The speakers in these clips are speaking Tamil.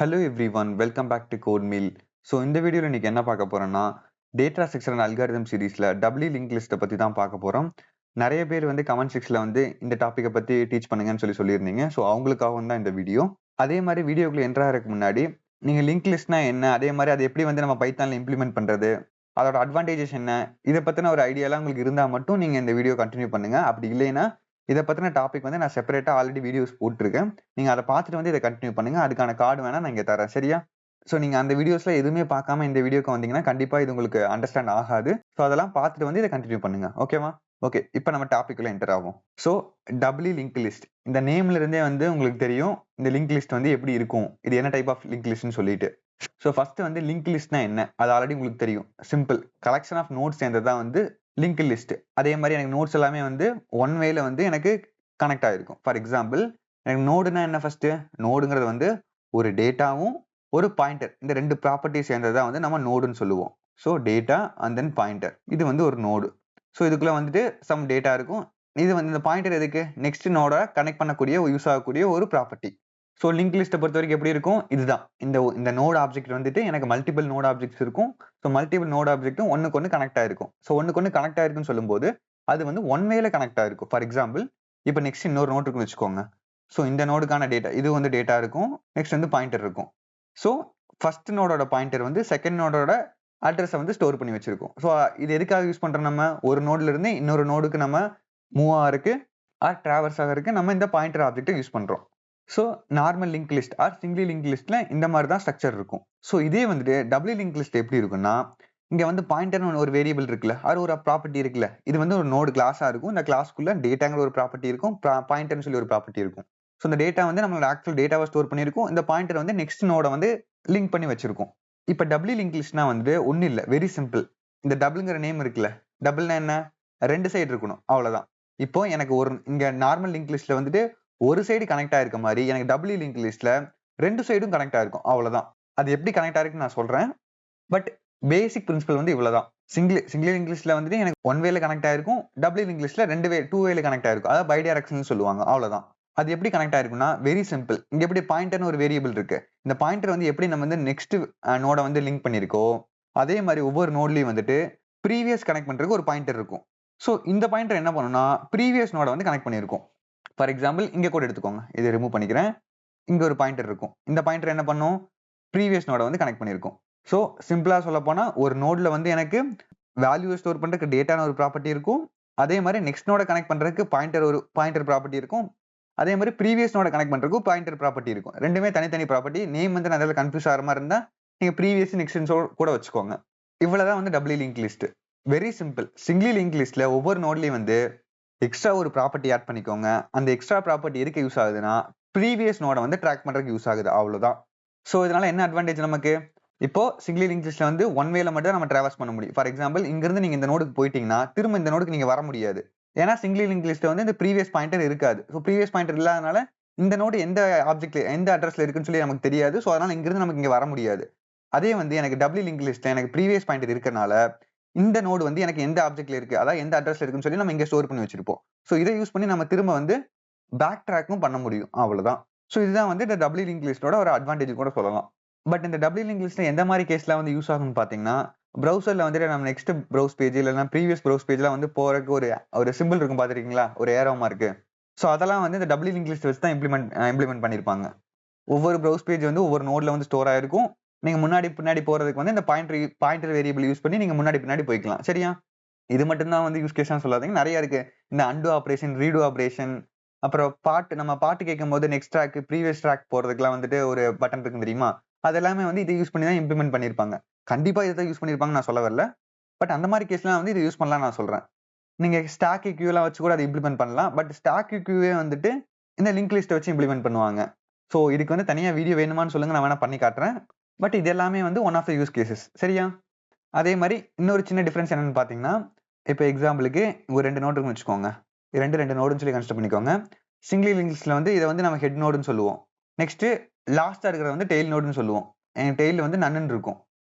Hello everyone, welcome back to Code Mill. So இந்த வீடியோவில் இன்னைக்கு என்ன பார்க்க போறோம்னா டேட்டா ஸ்ட்ரக்சர் அண்ட் அல்காரிதம் சீரீஸில் டபிள்யூ லிங்க் லிஸ்ட்டை பற்றி தான் பார்க்க போகிறோம். நிறைய பேர் வந்து கமெண்ட் செக்ஷனில் வந்து இந்த டாப்பிக்கை பற்றி டீச் பண்ணுங்கன்னு சொல்லியிருந்தீங்க. ஸோ அவங்களுக்காகவும் தான் இந்த வீடியோ. அதே மாதிரி வீடியோக்குள்ள என்ட்ரு ஆகிறதுக்கு முன்னாடி நீங்கள் லிங்க் லிஸ்ட்னா என்ன, அதே மாதிரி அதை எப்படி வந்து நம்ம பைத்தானில் இம்ப்ளிமெண்ட் பண்ணுறது, அதோட அட்வான்டேஜஸ் என்ன, இதை பற்றின ஒரு ஐடியாலாம் உங்களுக்கு இருந்தால் மட்டும் நீங்கள் இந்த வீடியோ கண்டினியூ பண்ணுங்க. அப்படி இல்லைன்னா இதை பற்றின டாபிக் வந்து நான் செப்பரேட்டாக ஆல்ரெடி வீடியோஸ் போட்டிருக்கேன். நீங்கள் அதை பார்த்துட்டு வந்து இதை கண்டினியூ பண்ணுங்க. அதுக்கான கார்டு வேணா நான் இங்கே தரேன், சரியா? ஸோ நீங்கள் அந்த வீடியோஸில் எதுவுமே பார்க்காம இந்த வீடியோக்கு வந்தீங்கன்னா கண்டிப்பாக இது உங்களுக்கு அண்டர்ஸ்டாண்ட் ஆகாது. ஸோ அதெல்லாம் பார்த்துட்டு வந்து இதை கண்டினியூ பண்ணுங்க, ஓகேவா? ஓகே, இப்போ நம்ம டாபிக்ல என்டர் ஆகும். ஸோ டபிள்யூ லிங்க் லிஸ்ட், இந்த நேம்ல இருந்தே வந்து உங்களுக்கு தெரியும் இந்த லிங்க் லிஸ்ட் வந்து எப்படி இருக்கும், இது என்ன டைப் ஆஃப் லிங்க் லிஸ்ட்னு சொல்லிட்டு. ஸோ ஃபர்ஸ்ட் வந்து லிங்க் லிஸ்ட்னா என்ன, அது ஆல்ரெடி உங்களுக்கு தெரியும். சிம்பிள் கலெக்ஷன் ஆஃப் நோட்ஸ் சேர்ந்தது தான் வந்து லிங்க் லிஸ்ட். அதே மாதிரி எனக்கு நோட்ஸ் எல்லாமே வந்து ஒன் வேல வந்து எனக்கு கனெக்ட் ஆகிருக்கும். ஃபார் எக்ஸாம்பிள் எனக்கு நோடுனா என்ன, ஃபர்ஸ்ட் நோடுங்கிறது வந்து ஒரு டேட்டாவும் ஒரு பாயிண்டர், இந்த ரெண்டு ப்ராப்பர்ட்டி சேர்ந்தது தான் வந்து நம்ம நோடுன்னு சொல்லுவோம். So data and then pointer, இது வந்து ஒரு நோடு. ஸோ இதுக்குள்ள வந்துட்டு சம் டேட்டா இருக்கும். இது வந்து இந்த பாயிண்டர் எதுக்கு, நெக்ஸ்ட் நோட கனெக்ட் பண்ணக்கூடிய யூஸ் ஆகக்கூடிய ஒரு ப்ராப்பர்ட்டி. ஸோ லிங்க் லிஸ்ட்டை பொறுத்த வரைக்கும் எப்படி இருக்கும், இதுதான் இந்த நோட் ஆப்ஜெக்ட் வந்துட்டு எனக்கு மல்டிபிள் நோட் ஆப்ஜெக்ட்ஸ் இருக்கும். ஸோ மல்டிபிள் நோட் ஆப்ஜெக்ட்டும் ஒன்னுக்கு ஒன்று கனெக்ட் ஆயிருக்கும். ஸோ ஒன்னுக்கு ஒன்று கனெக்ட் ஆயிருக்குன்னு சொல்லும்போது அது வந்து ஒன் வேல கனெக்ட் ஆயிருக்கும். ஃபார் எக்ஸாம்பிள் இப்போ நெக்ஸ்ட் இன்னொரு நோட் இருக்குன்னு வச்சுக்கோங்க. ஸோ இந்த நோடுக்கான டேட்டா, இது வந்து டேட்டா இருக்கும், நெக்ஸ்ட் வந்து பாயிண்டர் இருக்கும். ஸோ ஃபர்ஸ்ட் நோடோட பாயிண்டர் வந்து செகண்ட் நோடோட அட்ரஸை வந்து ஸ்டோர் பண்ணி வச்சிருக்கோம். ஸோ இது எதுக்காக யூஸ் பண்றோம், நம்ம ஒரு நோட்ல இருந்து இன்னொரு நோடுக்கு நம்ம மூவ் ஆகிறதுக்கு ஆர் டிராவர்ஸ் ஆகிறதுக்கு நம்ம இந்த பாயிண்டர் ஆப்ஜெக்ட்டை யூஸ் பண்றோம். So normal link list or single link லிஸ்ட்ல இந்த மாதிரி தான் ஸ்ட்ரக்சர் இருக்கும். ஸோ இதே வந்துட்டு டபுள் லிங்க் லிஸ்ட் எப்படி இருக்குன்னா, இங்க வந்து பாயிண்டர்னு ஒரு வேரியபிள் இருக்குல்ல, அது ஒரு ப்ராப்பர்ட்டி இருக்குல்ல, இது வந்து ஒரு நோடு கிளாஸா இருக்கும். இந்த கிளாஸ்க்குள்ள டேட்டாங்கிற ஒரு ப்ராப்பர்ட்டி இருக்கும், பாயிண்டர்னு சொல்லி ஒரு ப்ராப்பர்ட்டி இருக்கும். ஸோ இந்த டேட்டா வந்து நம்மளோட ஆக்சுவல் டேட்டாவை ஸ்டோர் பண்ணியிருக்கும். இந்த பாயிண்டர் வந்து நெக்ஸ்ட் நோட வந்து லிங்க் பண்ணி வச்சிருக்கும். இப்போ டபுள் லிங்க் லிஸ்ட்னா வந்து ஒன்றும் இல்லை, வெரி சிம்பிள். இந்த டபுள்ங்கிற நேம் இருக்குல்ல, டபுள்னா என்ன, ரெண்டு சைடு இருக்கணும், அவ்வளவுதான். இப்போ எனக்கு ஒரு இங்க நார்மல் லிங்க் லிஸ்ட்ல வந்துட்டு ஒரு சைடு கனெக்ட் ஆயிருக்க மாதிரி எனக்கு டபுள்யூ லிங்க் லிஸ்ட்ல ரெண்டு சைடும் கனெக்ட் ஆயிருக்கும், அவ்வளவுதான். அது எப்படி கனெக்ட் ஆயிருக்குன்னு நான் சொல்றேன். பட் பேசிக் பிரின்சிபல் வந்து இவ்வளவுதான். சிங்கிள் லிங்க் லிஸ்ட்ல வந்துட்டு எனக்கு ஒன் வேல கனெக்ட் ஆயிருக்கும், டபுள்யூ லிங்க் லிஸ்ட்ல டூ வேல கனெக்ட் ஆயிருக்கும். அதாவது பை டைரக்ஷன் சொல்லுவாங்க, அவ்வளவுதான். அது எப்படி கனெக்ட் ஆயிருக்கும்னா வெரி சிம்பிள். இங்க எப்படி பாயிண்டர்னு ஒரு வேரியபிள் இருக்கு, இந்த பாயிண்டர் வந்து எப்படி நம்ம வந்து நெக்ஸ்ட் நோட வந்து லிங்க் பண்ணிருக்கோ அதே மாதிரி ஒவ்வொரு நோட்லயும் வந்துட்டு ப்ரீவியஸ் கனெக்ட் பண்றதுக்கு ஒரு பாயிண்டர் இருக்கும். ஸோ இந்த பாயிண்டர் என்ன பண்ணும்னா ப்ரீவியஸ் நோட வந்து கனெக்ட் பண்ணிருக்கும். ஃபார் எக்ஸாம்பிள் இங்க கூட எடுத்துக்கோங்க, இதை ரிமூவ் பண்ணிக்கிறேன். இங்க ஒரு பாயிண்டர் இருக்கும், இந்த பாயிண்டர் என்ன பண்ணும், ப்ரீவியஸ் நோட வந்து கனெக்ட் பண்ணிருக்கும். ஸோ சிம்பிளா சொல்ல போனா ஒரு நோட்ல வந்து எனக்கு வேல்யூ ஸ்டோர் பண்றதுக்கு டேட்டான ஒரு ப்ராப்பர்ட்டி இருக்கும். அதே மாதிரி நெக்ஸ்ட் நோட கனெக்ட் பண்றதுக்கு பாயிண்டர் ப்ராப்பர்ட்டி இருக்கும். அதே மாதிரி ப்ரீவியஸ் நோட கனெக்ட் பண்றதுக்கு பாயிண்டர் ப்ராப்பர்ட்டி இருக்கும். ரெண்டுமே தனித்தனி ப்ராப்பர்ட்டி. நேம் வந்து நான் கன்ஃபியூஸ் ஆகிற மாதிரி இருந்தா நீங்க ப்ரீவியஸ் நெக்ஸ்ட் கூட வச்சுக்கோங்க. இவ்வளவுதான் வந்து double link list. Very simple. Single link லிஸ்ட்ல ஒவ்வொரு நோட்லயும் வந்து எக்ஸ்ட்ரா ஒரு ப்ராப்பர்ட்டி ஆட் பண்ணிக்கோங்க. அந்த எக்ஸ்ட்ரா ப்ராப்பர்ட்டி எதுக்கு யூஸ் ஆகுதுன்னா ப்ரீவியஸ் நோட வந்து ட்ராக் பண்றதுக்கு யூஸ் ஆகுது, அவ்வளவுதான். ஸோ இதனால என்ன அட்வான்டேஜ் நமக்கு, இப்போ சிங்கிள் லிங்க் லிஸ்ட்ல வந்து ஒன் வேல மட்டும் நம்ம டிராவர்ஸ் பண்ண முடியும். ஃபார் எக்ஸாம்பிள் இங்க இருந்து நீங்க இந்த நோடுக்கு போயிட்டீங்கன்னா திரும்ப இந்த நோடுக்கு நீங்க வர முடியாது. ஏன்னா சிங்கிள் லிங்க் லிஸ்ட் வந்து இந்த ப்ரீவியஸ் பாயிண்டர் இருக்காது. ஸோ ப்ரீவியஸ் பாயிண்டர் இல்லாதனால இந்த நோடு எந்த ஆப்ஜெக்ட்ல எந்த அட்ரஸ்ல இருக்குன்னு சொல்லி நமக்கு தெரியாது. ஸோ அதனால இங்க இருந்து நமக்கு இங்க வர முடியாது. அதே வந்து எனக்கு டபுள் லிங்க் லிஸ்ட்ல எனக்கு ப்ரீவியஸ் பாயிண்டர் இருக்கறனால இந்த நோடு வந்து எனக்கு எந்த ஆப்ஜெக்ட்ல இருக்கு, அதாவது எந்த அட்ரஸ்ல இருக்குன்னு சொல்லி நம்ம இங்க ஸ்டோர் பண்ணி வச்சிருப்போம். ஸோ இதை யூஸ் பண்ணி நம்ம திரும்ப வந்து பேக் ட்ராக்கும் பண்ண முடியும், அவ்வளவுதான். ஸோ இதுதான் வந்து இந்த டபுள் லிங்க் லிஸ்டோட ஒரு அட்வான்டேஜ் கூட சொல்லலாம். பட் இந்த டபுள் லிங்க் லிஸ்ட்ல எந்த மாதிரி கேஸ்ல வந்து யூஸ் ஆகும்னு பாத்தீங்கன்னா, ப்ரௌசர்ல வந்துட்டு நம்ம நெக்ஸ்ட் ப்ரௌஸ் பேஜ் இல்லைன்னா ப்ரீவியஸ் ப்ரௌஸ் பேஜ்லாம் வந்து போறதுக்கு ஒரு சிம்பிள் இருக்கும், பாத்துருக்கீங்களா, ஒரு ஏரோ மார்க். ஸோ அதெல்லாம் வந்து இந்த டபுள் லிங்க் லிஸ்ட் வச்சு தான் இம்ப்ளிமெண்ட் பண்ணிருப்பாங்க. ஒவ்வொரு ப்ரௌஸ் பேஜ் வந்து ஒவ்வொரு நோட்ல வந்து ஸ்டோர் ஆயிருக்கும். நீங்க முன்னாடி பின்னாடி போறதுக்கு வந்து இந்த பாயிண்டர் வேரியபிள் யூஸ் பண்ணி நீங்க முன்னாடி பின்னாடி போய்க்கலாம், சரியா? இது மட்டும் தான் வந்து யூஸ் கேஸா சொல்லாதீங்க, நிறைய இருக்கு. இந்த அன்டு ஆபரேஷன், ரீடு ஆபரேஷன், அப்புறம் நம்ம பாட்டு கேட்கும் போது நெக்ஸ்ட் ட்ராக் ப்ரீவியஸ் ட்ராக் போறதுக்குலாம் வந்துட்டு ஒரு பட்டன் இருக்கு தெரியுமா, அது எல்லாமே வந்து இதை யூஸ் பண்ணி தான் இம்ப்ளிமெண்ட் பண்ணிருப்பாங்க. கண்டிப்பா இதை தான் யூஸ் பண்ணிருப்பாங்க நான் சொல்ல வரல. பட் அந்த மாதிரி கேஸ்லாம் வந்து இதை யூஸ் பண்ணலாம் நான் சொல்றேன். நீங்க ஸ்டாக் கியூ எல்லாம் வச்சு கூட அதை இம்ப்ளிமெண்ட் பண்ணலாம். பட் ஸ்டாக் கியூவே வந்துட்டு இந்த லிங்க் லிஸ்ட்டை வச்சு இம்ப்ளிமெண்ட் பண்ணுவாங்க. ஸோ இதுக்கு வந்து தனியா வீடியோ வேணுமான்னு சொல்லுங்க, நான் வேணா பண்ணி காட்டுறேன். பட் இது எல்லாமே வந்து one of the use cases, சரியா? அதே மாதிரி இன்னொரு சின்ன டிஃபரன்ஸ் என்னன்னு பாத்தீங்கன்னா, இப்போ எக்ஸாம்பிளுக்கு ஒரு ரெண்டு நோட் இருக்குன்னு வச்சுக்கோங்க. ரெண்டு நோடுன்னு சொல்லி கன்சிடர் பண்ணிக்கோங்க. சிங்கிள் லிங்க் லிஸ்ட்ல வந்து இதை வந்து நம்ம ஹெட் நோடுன்னு சொல்லுவோம். நெக்ஸ்ட் லாஸ்டா இருக்கிறத வந்து டெய்ல் நோடுன்னு சொல்லுவோம். டெய்ல வந்து நன்னு இருக்கும்.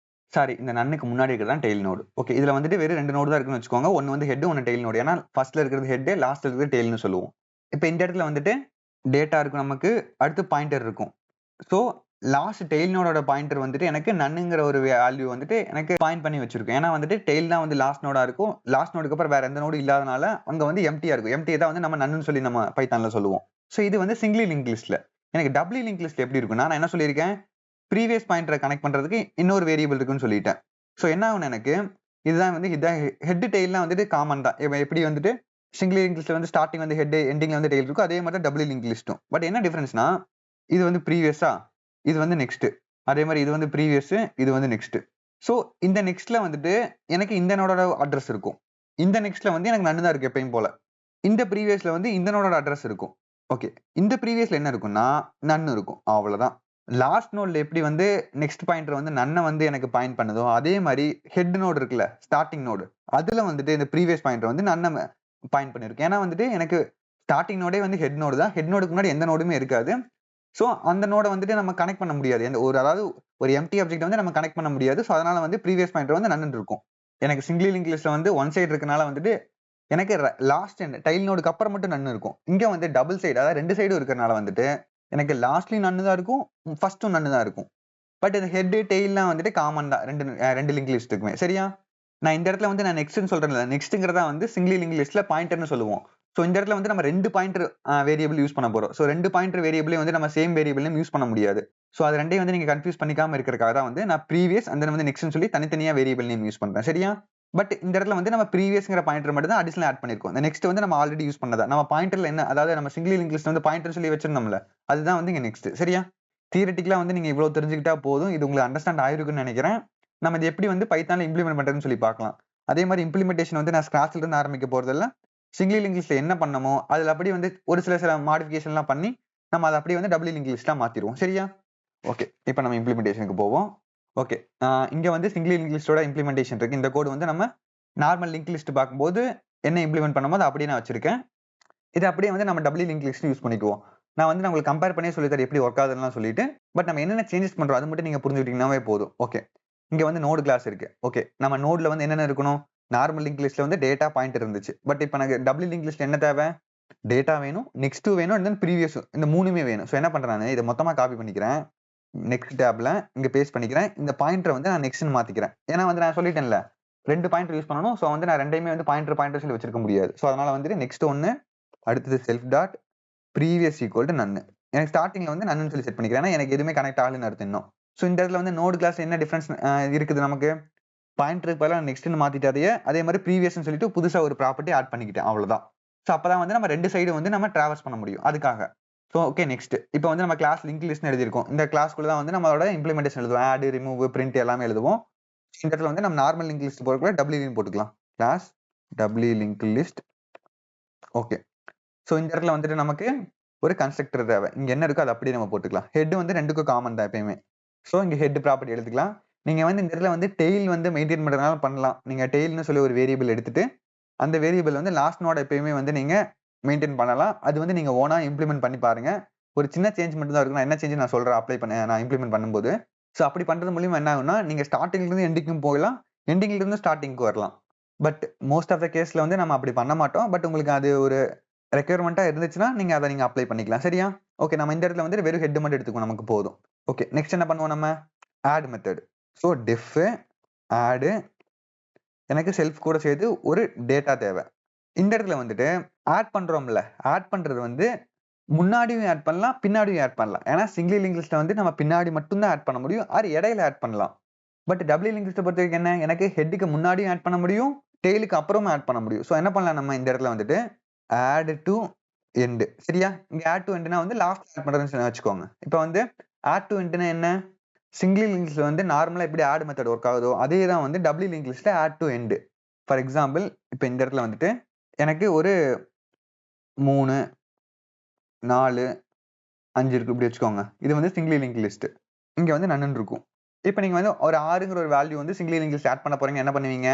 சாரி, இந்த நன்னுக்கு முன்னாடி இருக்கிறது தான் டெய்ல் நோடு. ஓகே, இதுல வந்துட்டு வெறும் ரெண்டு நோடு தான் இருக்குன்னு வச்சுக்கோங்க. ஒன்னு வந்து ஹெட், ஒன்னு டெய்ல் நோடு. ஏன்னா ஃபர்ஸ்ட்ல இருக்கிறது ஹெட், லாஸ்ட்ல இருக்கிறது டெய்ல்னு சொல்லுவோம். இப்போ இந்த இடத்துல வந்துட்டு டேட்டா இருக்கும் நமக்கு, அடுத்து பாயிண்டர் இருக்கும். ஸோ லாஸ்ட் டெயில் நோடோட பாயிண்டர் வந்துட்டு எனக்கு நன்னுங்கிற ஒரு வேல்யூ வந்துட்டு எனக்கு பாயிண்ட் பண்ணி வச்சிருக்கும். ஏன்னா வந்துட்டு டெயில் தான் வந்து லாஸ்ட் நோடா இருக்கும். லாஸ்ட் நோடுக்கு அப்புறம் வேற எந்த நோடும் இல்லாதனால அங்க வந்து எம்டியா இருக்கும். எம்டி தான் வந்து நம்ம நன்னு சொல்லி நம்ம பைத்தான்ல சொல்லுவோம். ஸோ இது வந்து சிங்கிளி லிங்க் லிஸ்ட்ல. எனக்கு டபுளி லிங்க் லிஸ்ட்ல எப்படி இருக்குன்னா, நான் என்ன சொல்லியிருக்கேன், ப்ரீவியஸ் பாயிண்டரை கனெக்ட் பண்றதுக்கு இன்னொரு வேரியபிள் இருக்குன்னு சொல்லிட்டேன். ஸோ என்ன ஆகும் எனக்கு, இதுதான் வந்து இதான் ஹெட் டெயில்லாம் வந்துட்டு காமன் தான். எப்படி வந்துட்டு சிங்கிளி லிங்க் லிஸ்ட்ல வந்து ஸ்டார்டிங் வந்து ஹெட் எண்டிங்ல வந்து டெயில் இருக்கும், அதே மாதிரி தான் டபுளி லிங்க் லிஸ்ட்டும். பட் என்ன டிஃபரன்ஸ்னா, இது வந்து ப்ரீவியஸா, இது வந்து நெக்ஸ்ட். அதே மாதிரி இது வந்து ப்ரீவியஸ், இது வந்து நெக்ஸ்ட். ஸோ இந்த நெக்ஸ்ட்ல வந்துட்டு எனக்கு இந்த நோடோட அட்ரஸ் இருக்கும். இந்த நெக்ஸ்ட்ல வந்து எனக்கு நன்னு தான் இருக்கு எப்பயும் போல. இந்த ப்ரீவியஸ்ல வந்து இந்த நோடோட அட்ரஸ் இருக்கும். ஓகே, இந்த ப்ரீவியஸ்ல என்ன இருக்கும்னா நன்னு இருக்கும், அவ்வளவுதான். லாஸ்ட் நோட்ல எப்படி வந்து நெக்ஸ்ட் பாயிண்டர் வந்து நன்னை வந்து எனக்கு பாயிண்ட் பண்ணுதோ, அதே மாதிரி ஹெட் நோடு இருக்குல்ல, ஸ்டார்டிங் நோடு, அதுல வந்துட்டு இந்த ப்ரீவியஸ் பாயிண்டர் வந்து நன்னை பாயிண்ட் பண்ணிருக்கு. ஏன்னா வந்துட்டு எனக்கு ஸ்டார்டிங் நோடே வந்து ஹெட் நோடு தான். ஹெட் நோடுக்கு முன்னாடி எந்த நோடுமே இருக்காது. ஸோ அந்த நோட வந்துட்டு நம்ம கனெக்ட் பண்ண முடியாது. அதாவது ஒரு எம்டி ஆப்ஜெக்ட் வந்து நம்ம கனெக்ட் பண்ண முடியாது. ஸோ அதனால வந்து ப்ரீவியஸ் பாயிண்டர் வந்து நன்னு இருக்கும். எனக்கு சிங்கிளி லிங்க் லிஸ்ட்ல வந்து ஒன் சைடு இருக்கனால வந்துட்டு எனக்கு லாஸ்ட் டைல் நோடுக்கு அப்புறம் மட்டும் நன்னு இருக்கும். இங்க வந்து டபுள் சைடு, அதாவது ரெண்டு சைடும் இருக்கறனால வந்துட்டு எனக்கு லாஸ்ட்லயும் நன்னு தான் இருக்கும், ஃபர்ஸ்டும் நன்னு தான் இருக்கும். பட் இந்த ஹெட் டெயில்லாம் வந்துட்டு காமன் தான் ரெண்டு லிங்க் லிஸ்ட்டுக்குமே. சரியா? நான் இந்த இடத்துல வந்து நான் நெக்ஸ்ட்னு சொல்றேன்ல, நெக்ஸ்ட்ங்கிறதா வந்து சிங்கிளி லிங்க் லிஸ்ட்ல பாயிண்டர்னு சொல்லுவோம். ஸோ இந்த இடத்துல வந்து நம்ம ரெண்டு பாயிண்டர் வேரியபிள் யூஸ் பண்ண போறோம். ஸோ ரெண்டு பாயிண்டர் வேரியபிளையும் வந்து நம்ம சேம் வேரியபிள் யூஸ் பண்ண முடியாது. ஸோ அது ரெண்டையும் வந்து நீங்க கன்ஃபியூஸ் பண்ணிக்காம இருக்கிறதுக்காக தான் வந்து நான் ப்ரீவியஸ் அந்த வந்து நெக்ஸ்ட்னு சொல்லி தனித்தனியா வேரியபிள் நேம் யூஸ் பண்றேன். சரியா? பட் இந்த இடத்துல வந்து நம்ம ப்ரீவியஸ்ங்கிற பாயிண்டர் மட்டும் தான் அடிஷனல் ஆட் பண்ணிருக்கோம். இந்த நெக்ஸ்ட் வந்து நம்ம ஆல்ரெடி யூஸ் பண்ணதா. நம்ம பாயிண்டர்ல என்ன, அதாவது நம்ம சிங்கிளி லிங்க் லிஸ்ட் வந்து பாயிண்டர் சொல்லி வச்சிருந்தோம்ல, அதுதான் வந்து இங்க நெக்ஸ்ட். சரியா? தியரிட்டிக்கலா வந்து நீங்க இவ்வளவு தெரிஞ்சுக்கிட்டா போதும். இது உங்களுக்கு அண்டர்ஸ்டாண்ட் ஆயிருக்குன்னு நினைக்கிறேன். நம்ம இது எப்படி வந்து பைத்தான்ல இம்ப்ளிமெண்ட் பண்றதுன்னு சொல்லி பார்க்கலாம். அதே மாதிரி இம்ப்ளிமெண்டேஷன் வந்து நான் ஸ்கிராச்ல இருந்து ஆரம்பிக்க போறதில்ல. சிங்கிளி லிங்க் லிஸ்ட்ல என்ன பண்ணமோ அதுல அப்படியே வந்து ஒரு சில மாடிஃபிகேஷன்லாம் பண்ணி நம்ம அதை அப்படியே வந்து டபுள் லிங்க் லிஸ்டா மாத்திடுவோம். சரியா? ஓகே, இப்போ நம்ம இம்ப்ளிமெண்டேஷனுக்கு போவோம். ஓகே, இங்க வந்து சிங்கிளி லிங்க் லிஸ்டோட இம்ப்ளிமெண்டேஷன் இருக்கு. இந்த கோடு வந்து நம்ம நார்மல் லிங்க் லிஸ்ட் பார்க்கும்போது என்ன இம்ப்ளிமெண்ட் பண்ணுமோ அதை அப்படியே நான் வச்சிருக்கேன். இது அப்படியே வந்து நம்ம டபுள் லிங்க் லிஸ்ட் யூஸ் பண்ணிக்குவோம். நான் வந்து உங்களுக்கு கம்பேர் பண்ணி சொல்லி தரேன் எப்படி ஒர்க் ஆகுதுன்னு சொல்லிட்டு. பட் நம்ம என்னென்ன சேஞ்சஸ் பண்றோம் அது மட்டும் நீங்க புரிஞ்சுக்கிட்டீங்கன்னாவே போதும். ஓகே, இங்க வந்து நோடு கிளாஸ் இருக்கு. ஓகே, நம்ம நோட்ல வந்து என்னென்ன இருக்கணும், நார்மல் லிங்க் லிஸ்ட்ல வந்து டேட்டா பாயிண்டர் இருந்துச்சு. பட் இப்போ எனக்கு டபுள் லிங்க் லிஸ்ட்ல என்ன தேவை, டேட்டா வேணும், நெக்ஸ்ட் வேணும், அண்ட் தென் ப்ரீவியஸ், இந்த மூணுமே வேணும். ஸோ என்ன பண்றேன், நான் இதை மொத்தமா காப்பி பண்ணிக்கிறேன். நெக்ஸ்ட் டேப்ல இங்க பேஸ்ட் பண்ணிக்கிறேன். இந்த பாயிண்டரை வந்து நான் நெக்ஸ்ட்னு மாத்திக்கிறேன். ஏன்னா வந்து நான் சொல்லிட்டேன்ல, ரெண்டு பாயிண்டர் யூஸ் பண்ணணும். ஸோ வந்து நான் ரெண்டையுமே வந்து பாயிண்டர் சொல்லி வச்சிருக்க முடியாது. ஸோ அதனால வந்து நெக்ஸ்ட் ஒன்னு, அடுத்தது self dot previous equal to none. எனக்கு ஸ்டார்டிங்ல வந்து நன்னு சொல்லி செட் பண்ணிக்கிறேன். ஏன்னா எனக்கு எதுவுமே கனெக்ட் ஆகலன்னு அர்த்தம் இன்னும். ஸோ இந்த இடத்துல வந்து நோடு கிளாஸ் என்ன டிஃபரன்ஸ் இருக்குது நமக்கு, பாயிண்டருக்கு பதிலா நெக்ஸ்ட்னு மாத்திட்டாதே, அதே மாதிரி ப்ரீவியஸ்னு சொல்லிட்டு புதுசா ஒரு ப்ராப்பர்ட்டி ஆட் பண்ணிக்கிட்டேன், அவ்வளவுதான். ஸோ அப்பதான் வந்து நம்ம ரெண்டு சைடு வந்து நம்ம டிராவர்ஸ் பண்ண முடியும் அதுக்காக. ஸோ ஓகே, நெக்ஸ்ட் இப்போ வந்து நம்ம கிளாஸ் லிங்க் லிஸ்ட் எழுதிருக்கோம். இந்த கிளாஸ்க்குள்ள தான் வந்து நம்மளோட இம்ப்ளிமெண்டேஷன் எழுதுவோம். ஆட், ரிமூவ், பிரிண்ட் எல்லாமே எழுதுவோம். இந்த இடத்துல வந்து நம்ம நார்மல் லிங்க் லிஸ்ட் போறதுக்குள்ள டபுள் லிங்க் போட்டுக்கலாம். Class double link list. Okay, so இந்த இடத்துல வந்துட்டு நமக்கு ஒரு கன்ஸ்ட்ரக்டர் தேவை. இங்க என்ன இருக்கோ அதை அப்படியே நம்ம போட்டுக்கலாம். ஹெட் வந்து ரெண்டுக்கும் காமன் தான் எப்பயுமே. ஸோ இங்க ஹெட் ப்ராப்பர்ட்டி எடுத்துக்கலாம். நீங்க வந்து இந்த இடத்துல வந்து டெய்ல் வந்து மெயின்டைன் பண்றதுனால பண்ணலாம். நீங்க டெய்ல்னு சொல்லி ஒரு வேரியபிள் எடுத்துட்டு அந்த வேரியபிள் வந்து லாஸ்ட் நோட எப்பயுமே வந்து நீங்க மெயின்டைன் பண்ணலாம். அது வந்து நீங்க ஓனா இம்ப்ளிமெண்ட் பண்ணி பாருங்க. ஒரு சின்ன சேஞ்ச் மட்டும் தான் இருக்கும். நான் என்ன சேஞ்ச் நான் சொல்றேன் அப்ளை பண்ண, நான் இம்ப்ளிமெண்ட் பண்ணும்போது. ஸோ அப்படி பண்றது மூலியமா என்ன ஆகும்னா, நீங்க ஸ்டார்டிங்ல இருந்து எண்டிங்கும் போகலாம், எண்டிங்ல இருந்து ஸ்டார்டிங்க்கு வரலாம். பட் மோஸ்ட் ஆஃப் த கேஸ்ல வந்து நம்ம அப்படி பண்ண மாட்டோம். பட் உங்களுக்கு அது ஒரு ரெக்யர்மெண்டா இருந்துச்சுன்னா நீங்க அதை நீங்க அப்ளை பண்ணிக்கலாம். சரியா? ஓகே, நம்ம இந்த இடத்துல வந்து வெறும் ஹெட் மட்டும் எடுத்துக்கோ, நமக்கு போதும். ஓகே, நெக்ஸ்ட் என்ன பண்ணுவோம், நம்ம add method. So def add, எனக்கு செல்ஃப் கூட சேர்த்து ஒரு டேட்டா தேவை. இந்த இடத்துல வந்துட்டு ஆட் பண்றோம்ல, ஆட் பண்றது வந்து முன்னாடியும் ஆட் பண்ணலாம், பின்னாடியும் ஆட் பண்ணலாம். ஏன்னா சிங்கிள் லிங்க் லிஸ்ட்ல வந்து நம்ம பின்னாடி மட்டும் தான் ஆட் பண்ண முடியும், ஆர் இடையில ஆட் பண்ணலாம். பட் டபுள் லிங்க் லிஸ்ட்டை பொறுத்த வரைக்கும் என்ன, எனக்கு ஹெட்டுக்கு முன்னாடியும் ஆட் பண்ண முடியும், டெய்லுக்கு அப்புறமும் ஆட் பண்ண முடியும். ஸோ என்ன பண்ணலாம், நம்ம இந்த இடத்துல வந்துட்டு ஆட் டு எண்டு. சரியா? இங்க ஆட் டு எண்டுனா வந்து லாஸ்ட் ஆட் பண்றதுன்னு வச்சுக்கோங்க. இப்போ வந்து ஆட் டு எண்டுனா என்ன, சிங்கிள் லிங்க் லிஸ்ட்ல வந்து நார்மலா எப்படி ஆட் மெத்தட் ஒர்க் ஆகுதோ அதே தான் வந்து டபுள் லிங்க் லிஸ்ட்ல add to end. For example இப்போ இந்த இடத்துல வந்துட்டு எனக்கு ஒரு 3, 4, 5 இருக்கு இப்படி வச்சுக்கோங்க. இது வந்து சிங்கிள் லிங்க் லிஸ்ட். இங்க வந்து நன்னு இருக்கும். இப்போ நீங்க வந்து ஒரு 6ங்கிற ஒரு வேல்யூ வந்து சிங்கிள் லிங்க் லிஸ்ட் ஆட் பண்ண போறீங்க. என்ன பண்ணுவீங்க,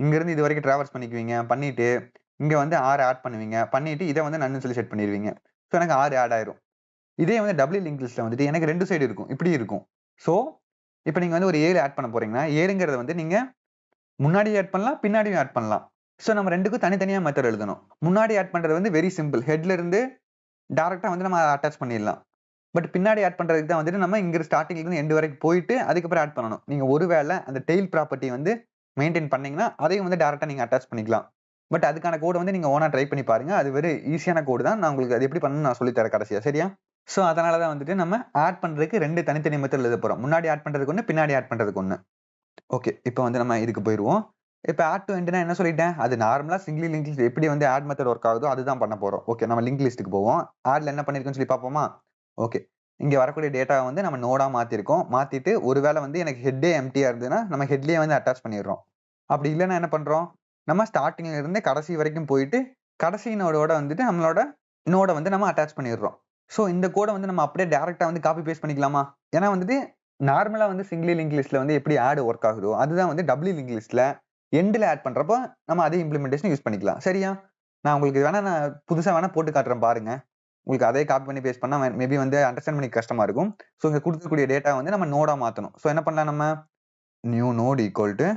இங்க இருந்து இது வரைக்கும் டிராவர்ஸ் பண்ணிக்குவீங்க. பண்ணிட்டு இங்க வந்து 6 ஆட் பண்ணுவீங்க. பண்ணிட்டு இதை வந்து நன்னு சொல்லி செட் பண்ணிடுவீங்க. ஸோ எனக்கு 6 ஆட் ஆயிரும். இதே வந்து டபுள் லிங்க் லிஸ்ட்ல வந்துட்டு எனக்கு ரெண்டு சைடு இருக்கும், இப்படி இருக்கும். ஸோ இப்போ நீங்க வந்து ஒரு 7 ஆட் பண்ண போறீங்கன்னா 7ங்கிறத வந்து நீங்க முன்னாடி ஆட் பண்ணலாம், பின்னாடியும் ஆட் பண்ணலாம். ஸோ நம்ம ரெண்டுக்கும் தனித்தனியா மெத்தட் எழுதணும். முன்னாடி ஆட் பண்றது வந்து வெரி சிம்பிள். ஹெட்ல இருந்து டைரக்டா வந்து நம்ம அட்டாச் பண்ணிடலாம். பட் பின்னாடி ஆட் பண்றதுக்கு தான் வந்துட்டு நம்ம இங்க ஸ்டார்டிங்ல இருந்து எண்ட் வரைக்கும் போயிட்டு அதுக்கப்புறம் ஆட் பண்ணணும். நீங்க ஒருவேளை அந்த டெயில் ப்ராப்பர்ட்டி வந்து மெயின்டைன் பண்ணீங்கன்னா அதையும் வந்து டைரக்டா நீங்க அட்டாச் பண்ணிக்கலாம். பட் அதுக்கான கோட் வந்து நீங்க ஓனா ட்ரை பண்ணி பாருங்க. அது வெரி ஈஸியான கோட் தான். நான் உங்களுக்கு அது எப்படி பண்ணணும்னு நான் சொல்லி தரேன் கடைசியா. சரியா? சோ அதனால தான் வந்துட்டு நம்ம ஆட் பண்றதுக்கு 2 தனித்தனி மெத்தட் எழுத போறோம். முன்னாடி ஆட் பண்றதுக்கு ஒண்ணு, பின்னாடி ஆட் பண்றதுக்கு ஒண்ணு. ஓகே. இப்போ வந்து நம்ம இதுக்கு போயிருவோம். இப்ப ஆட் டூ எண்ட்னா என்ன சொல்லிட்டேன்? அது நார்மலா சிங்கிள் லிங்க் லிஸ்ட் எப்படி வந்து ஆட் மெத்தட் ஒர்க் ஆகுதோ அதுதான் பண்ண போறோம். ஓகே. நம்ம லிங்க் லிஸ்ட்க்கு போவோம். ஆட்ல என்ன பண்ணிருக்கோம்னு சொல்லி பார்ப்போமா? ஓகே. இங்க வரக்கூடிய டேட்டாவ வந்து நம்ம நோடா மாத்திருக்கோம். மாத்திட்டு ஒருவேளை வந்து எனக்கு ஹெட்டே எம்ப்டியா இருந்ததுன்னா, நம்ம ஹெட்லயே வந்து அட்டாச் பண்ணிடுறோம். அப்படி இல்லன்னா என்ன பண்றோம்? நம்ம ஸ்டார்ட்டிங்ல இருந்து கடைசி வரைக்கும் போயிட்டு, கடைசி நோடோட வந்துட்டு நம்மளோட நோட வந்து நம்ம அட்டாச் பண்ணிடுறோம். சோ இந்த கோட வந்து நம்ம அப்படியே டைரக்ட்டா வந்து காப்பி பேஸ்ட் பண்ணிக்கலாமா? ஏன்னா வந்துட்டு நார்மலா வந்து சிங்கிள் லிங்க் லிஸ்ட்ல வந்து எப்படி ஆட் ஒர்க் ஆகுதோ, அதுதான் வந்து டபுள் லிங்க் லிஸ்ட்ல எண்ட்ல ஆட் பண்றப்போ நம்ம அதே இம்ப்ளிமெண்டேஷன் யூஸ் பண்ணிக்கலாம். சரியா? நான் உங்களுக்கு வேணா நான் புதுசா வேணா போட்டு காட்டுறேன் பாருங்க. உங்களுக்கு அதே காப்பி பண்ணி பேஸ்ட் பண்ணா மேபி வந்து அண்டர்ஸ்டாண்ட் பண்ணிக்க கஷ்டமா இருக்கும். சோ இங்க குடுக்கக்கூடிய டேட்டா வந்து நம்ம நோடா மாத்தணும். சோ என்ன பண்ணலாம் நம்ம? நியூ நோட் ஈக்குவல் டூ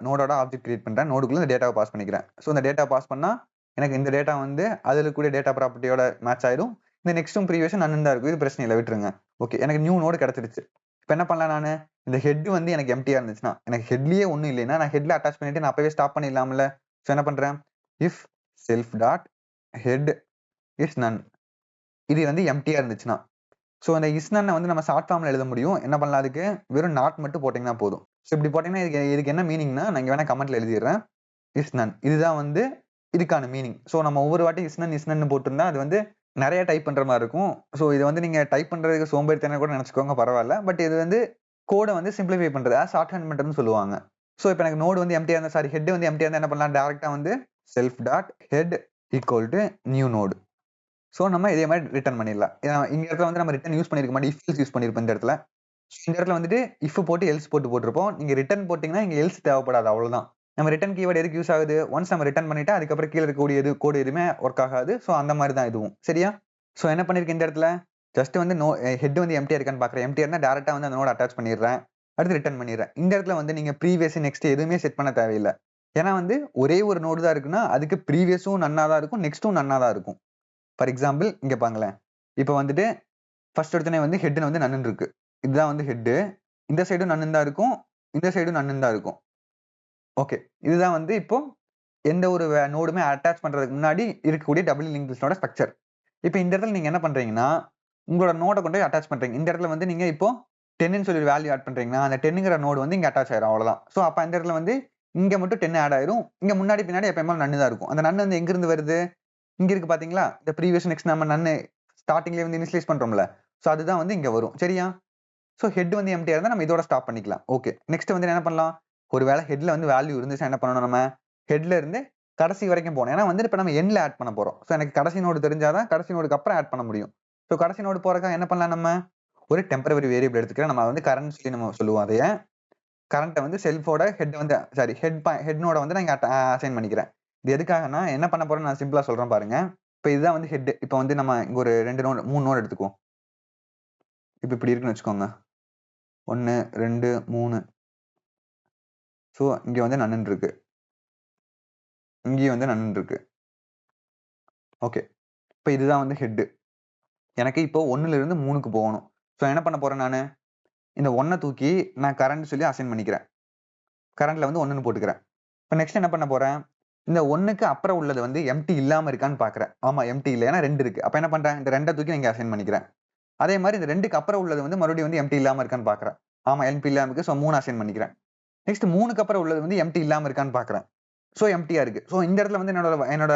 நோடோட ஆப்ஜெக்ட் கிரியேட் பண்றேன். நோடுக்குள்ள இந்த டேட்டாவ பாஸ் பண்ணிக்கிறேன். சோ இந்த டேட்டா பாஸ் பண்ணா எனக்கு இந்த டேட்டா வந்து அதுல இருக்கக்கூடிய டேட்டா ப்ராப்பர்ட்டியோட மேட்ச் ஆயிடும். இந்த நெக்ஸ்டும் ப்ரீவியஸும் நன்னு தான் இருக்கும். இது பிரச்சனை இல்ல விட்டுருங்க. ஓகே. எனக்கு நியூ நோடு கிடைச்சிருச்சு. இப்ப என்ன பண்ணலாம் நானு? இந்த ஹெட் வந்து எனக்கு எம்ப்டியா இருந்துச்சுன்னா, எனக்கு ஹெட்லயே ஒண்ணும் இல்லைன்னா, நான் ஹெட்ல அட்டாச் பண்ணிட்டு நான் அப்பவே ஸ்டாப் பண்ணிடலாம்ல. சோ என்ன பண்றேன்? If self dot head is none. இது வந்து எம்ப்டியா இருந்துச்சுன்னா. சோ அந்த இஸ் நன்ன வந்து நம்ம ஷார்ட் ஃபார்ம்ல எழுத முடியும். என்ன பண்ணலாம் அதுக்கு? வெறும் நாட் மட்டும் போட்டீங்கன்னா போதும். சோ இப்படி போட்டீங்கன்னா இதுக்கு என்ன மீனிங்னா, நான் இங்க வேணா கமெண்ட்ல எழுதிடுறேன். இஸ் நன். இதுதான் வந்து இதுக்கான மீனிங். சோ நம்ம ஒவ்வொரு வாட்டி இஸ் நன்னு போட்டிருந்தா அது வந்து நெறைய டைப் பண்ற மாரி இருக்கும். சோ இத வந்து நீங்க டைப் பண்றதுக்கு சோம்பேறித்தனம் கூட நெனச்சுக்கோங்க பரவால்ல. பட் இது வந்து கோட வந்து சிம்ப்ளிஃபை பண்றது. ஷார்ட் ஹேண்ட் மெத்தட்ன்னு சொல்லுவாங்க. சோ இப்ப எனக்கு நோட் வந்து எம்ப்டியா இருந்தா ஹெட் வந்து எம்ப்டியா இருந்தா என்ன பண்ணலாம்? டைரக்ட்டா வந்து self dot head equal to new node. So நம்ம இதே மாரி ரிட்டர்ன் பண்ணிடலாம். இங்க இடத்துல வந்து நம்ம ரிட்டர்ன் யூஸ் பண்ணியிருக்க மாட்டோம். இஃப் எல்ஸ் யூஸ் பண்ணியிருப்போம் இந்த இடத்துல. இந்த இடத்துல வந்துட்டு இஃப் போட்டு எல்ஸ் போட்டிருப்போம். நீங்க ரிட்டர்ன் போட்டீங்கன்னா இங்க எல்ஸ் தேவைப்படாது அவ்வளவுதான். நம்ம ரிட்டர்ன் கீவேர்ட் எதுக்கு யூஸ் ஆகுது? ஒன்ஸ் நம்ம ரிட்டர்ன் பண்ணிட்டா அதுக்கப்புறம் கீழ இருக்கக்கூடிய கோட் எதுவுமே ஒர்க் ஆகாது. சோ அந்த மாரி தான் இதுவும். சரியா? சோ என்ன பண்ணிருக்கேன் இந்த இடத்துல? ஜஸ்ட் வந்து ஹெட் வந்து எம்ப்டியா இருக்கான்னு பார்க்கிறேன். எம்ப்டியா இருந்தா டைரக்ட்டா வந்து அந்த நோட அட்டாச் பண்ணிடுறேன். அடுத்து ரிட்டர்ன் பண்ணிடுறேன். இந்த இடத்துல வந்து நீங்க ப்ரீவியஸ், நெக்ஸ்ட் எதுவுமே செட் பண்ண தேவையில்ல. ஏன்னா வந்து ஒரே ஒரு நோடு தான் இருக்குன்னா, அதுக்கு ப்ரீவியஸும் நன்னா தான் இருக்கும். நெக்ஸ்டும் நன்னா தான் இருக்கும். ஃபார் எக்ஸாம்பிள் இங்க பாருங்களேன். இப்ப வந்துட்டு ஃபர்ஸ்ட் எடுத்தோனே வந்து ஹெட்ன்னு வந்து நன்னுன்னு இருக்கு. இதுதான் வந்து ஹெட். இந்த சைடும் நன்னுன்னு தான் இருக்கும். இந்த சைடும் நன்னுன்னு தான் இருக்கும். ஓகே. இதுதான் வந்து இப்போ எந்த ஒரு நோடுமே அட்டாச் பண்றதுக்கு முன்னாடி இருக்கக்கூடிய டபுள் லிங்க் லிஸ்டோட ஸ்ட்ரக்சர். இப்ப இந்த இடத்துல நீங்க என்ன பண்றீங்கன்னா, உங்களோட நோட கொண்டு போய் அட்டாச் பண்றீங்க. இந்த இடத்துல வந்து நீங்க இப்போ 10ன்னு சொல்லி வேல்யூ ஆட் பண்றீங்கன்னா, அந்த 10ங்கிற நோடு வந்து இங்க அட்டாச் ஆயிரும் அவ்வளவுதான். சோ அப்ப அந்த இடத்துல வந்து இங்க மட்டும் 10 ஆட் ஆயிரும். இங்க முன்னாடி பின்னாடி எப்பயுமே நன்னு தான் இருக்கும். அந்த நன்னு வந்து எங்க இருந்து வருது? இங்க இருக்கு பாத்தீங்களா? இந்த ப்ரீவியஸ் நெக்ஸ்ட் நம்ம நன்னு ஸ்டார்ட்டிங்லயே வந்து இனிஷியலைஸ் பண்றோம்ல. சோ அதுதான் வந்து இங்க வரும். சரியா? சோ ஹெட் வந்து எம்ப்டியா இருந்தா நம்ம இதோட ஸ்டாப் பண்ணிக்கலாம். ஓகே. நெக்ஸ்ட் வந்து என்ன பண்ணலாம்? ஒருவேளை ஹெட்ல வந்து வேல்யூ இருந்துச்சுன்னா என்ன பண்ணணும் நம்ம? ஹெட்ல இருந்து கடைசி வரைக்கும் போணும். ஏன்னா வந்து இப்ப நம்ம எண்ட்ல ஆட் பண்ண போறோம். சோ எனக்கு கடைசி நோடு தெரிஞ்சா தான் கடைசி நோடுக்கு அப்புறம் ஆட் பண்ண முடியும். சோ கடைசி நோடு போறதுக்காக என்ன பண்ணலாம் நம்ம? ஒரு டெம்பரரி வேரியபிள் எடுத்துக்கிறேன். நம்ம வந்து கரண்ட் சொல்லி நம்ம சொல்லுவோம் அதைய. கரண்ட்ட வந்து செல்ஃபோட ஹெட் வந்து சாரி ஹெட் நோட வந்து நான் இங்க அசைன் பண்ணிக்கிறேன். இது எதுக்காகன்னா என்ன பண்ண போறேன்னு நான் சிம்பிளா சொல்றேன் பாருங்க. இப்ப இதுதான் வந்து ஹெட். இப்ப வந்து நம்ம இங்க ஒரு 2 நோடு 3 நோடு எடுத்துக்குவோம். இப்ப இப்படி இருக்குன்னு வச்சுக்கோங்க. 1, 2, 3. சோ இங்க வந்து நன்னு இருக்கு. இங்கேயும் வந்து நன்னு இருக்கு. ஓகே. இப்ப இதுதான் வந்து ஹெட். எனக்கு இப்போ 1ல இருந்து 3க்கு போகணும். சோ என்ன பண்ண போறேன் நானு? இந்த 1 தூக்கி நான் கரண்ட் சொல்லி அசைன் பண்ணிக்கிறேன். கரண்ட்ல வந்து 1ன்னு போட்டுக்கிறேன். இப்ப நெக்ஸ்ட் என்ன பண்ண போறேன்? இந்த 1க்கு அப்புறம் உள்ளது வந்து எம்ப்டி இல்லாம இருக்கான்னு பார்க்கிறேன். ஆமா எம்ப்டி இல்ல. ஏன்னா 2 இருக்கு. அப்ப என்ன பண்றேன்? இந்த 2 தூக்கி இங்க அசைன் பண்ணிக்கிறேன். அதே மாரி இந்த 2க்கு அப்புறம் உள்ளது வந்து மறுபடியும் வந்து எம்ப்டி இல்லாம இருக்கான்னு பார்க்கிறேன். ஆமா எம்ப்டி இல்லாம இருக்கு. சோ 3 அசைன் பண்ணிக்கிறேன். நெக்ஸ்ட் 3க்கு அப்புறம் உள்ளது வந்து எம்ப்டி இல்லாம இருக்கான்னு பார்க்கிறேன். சோ எம்ப்டியா இருக்கு. சோ இந்த இடத்துல வந்து என்னோட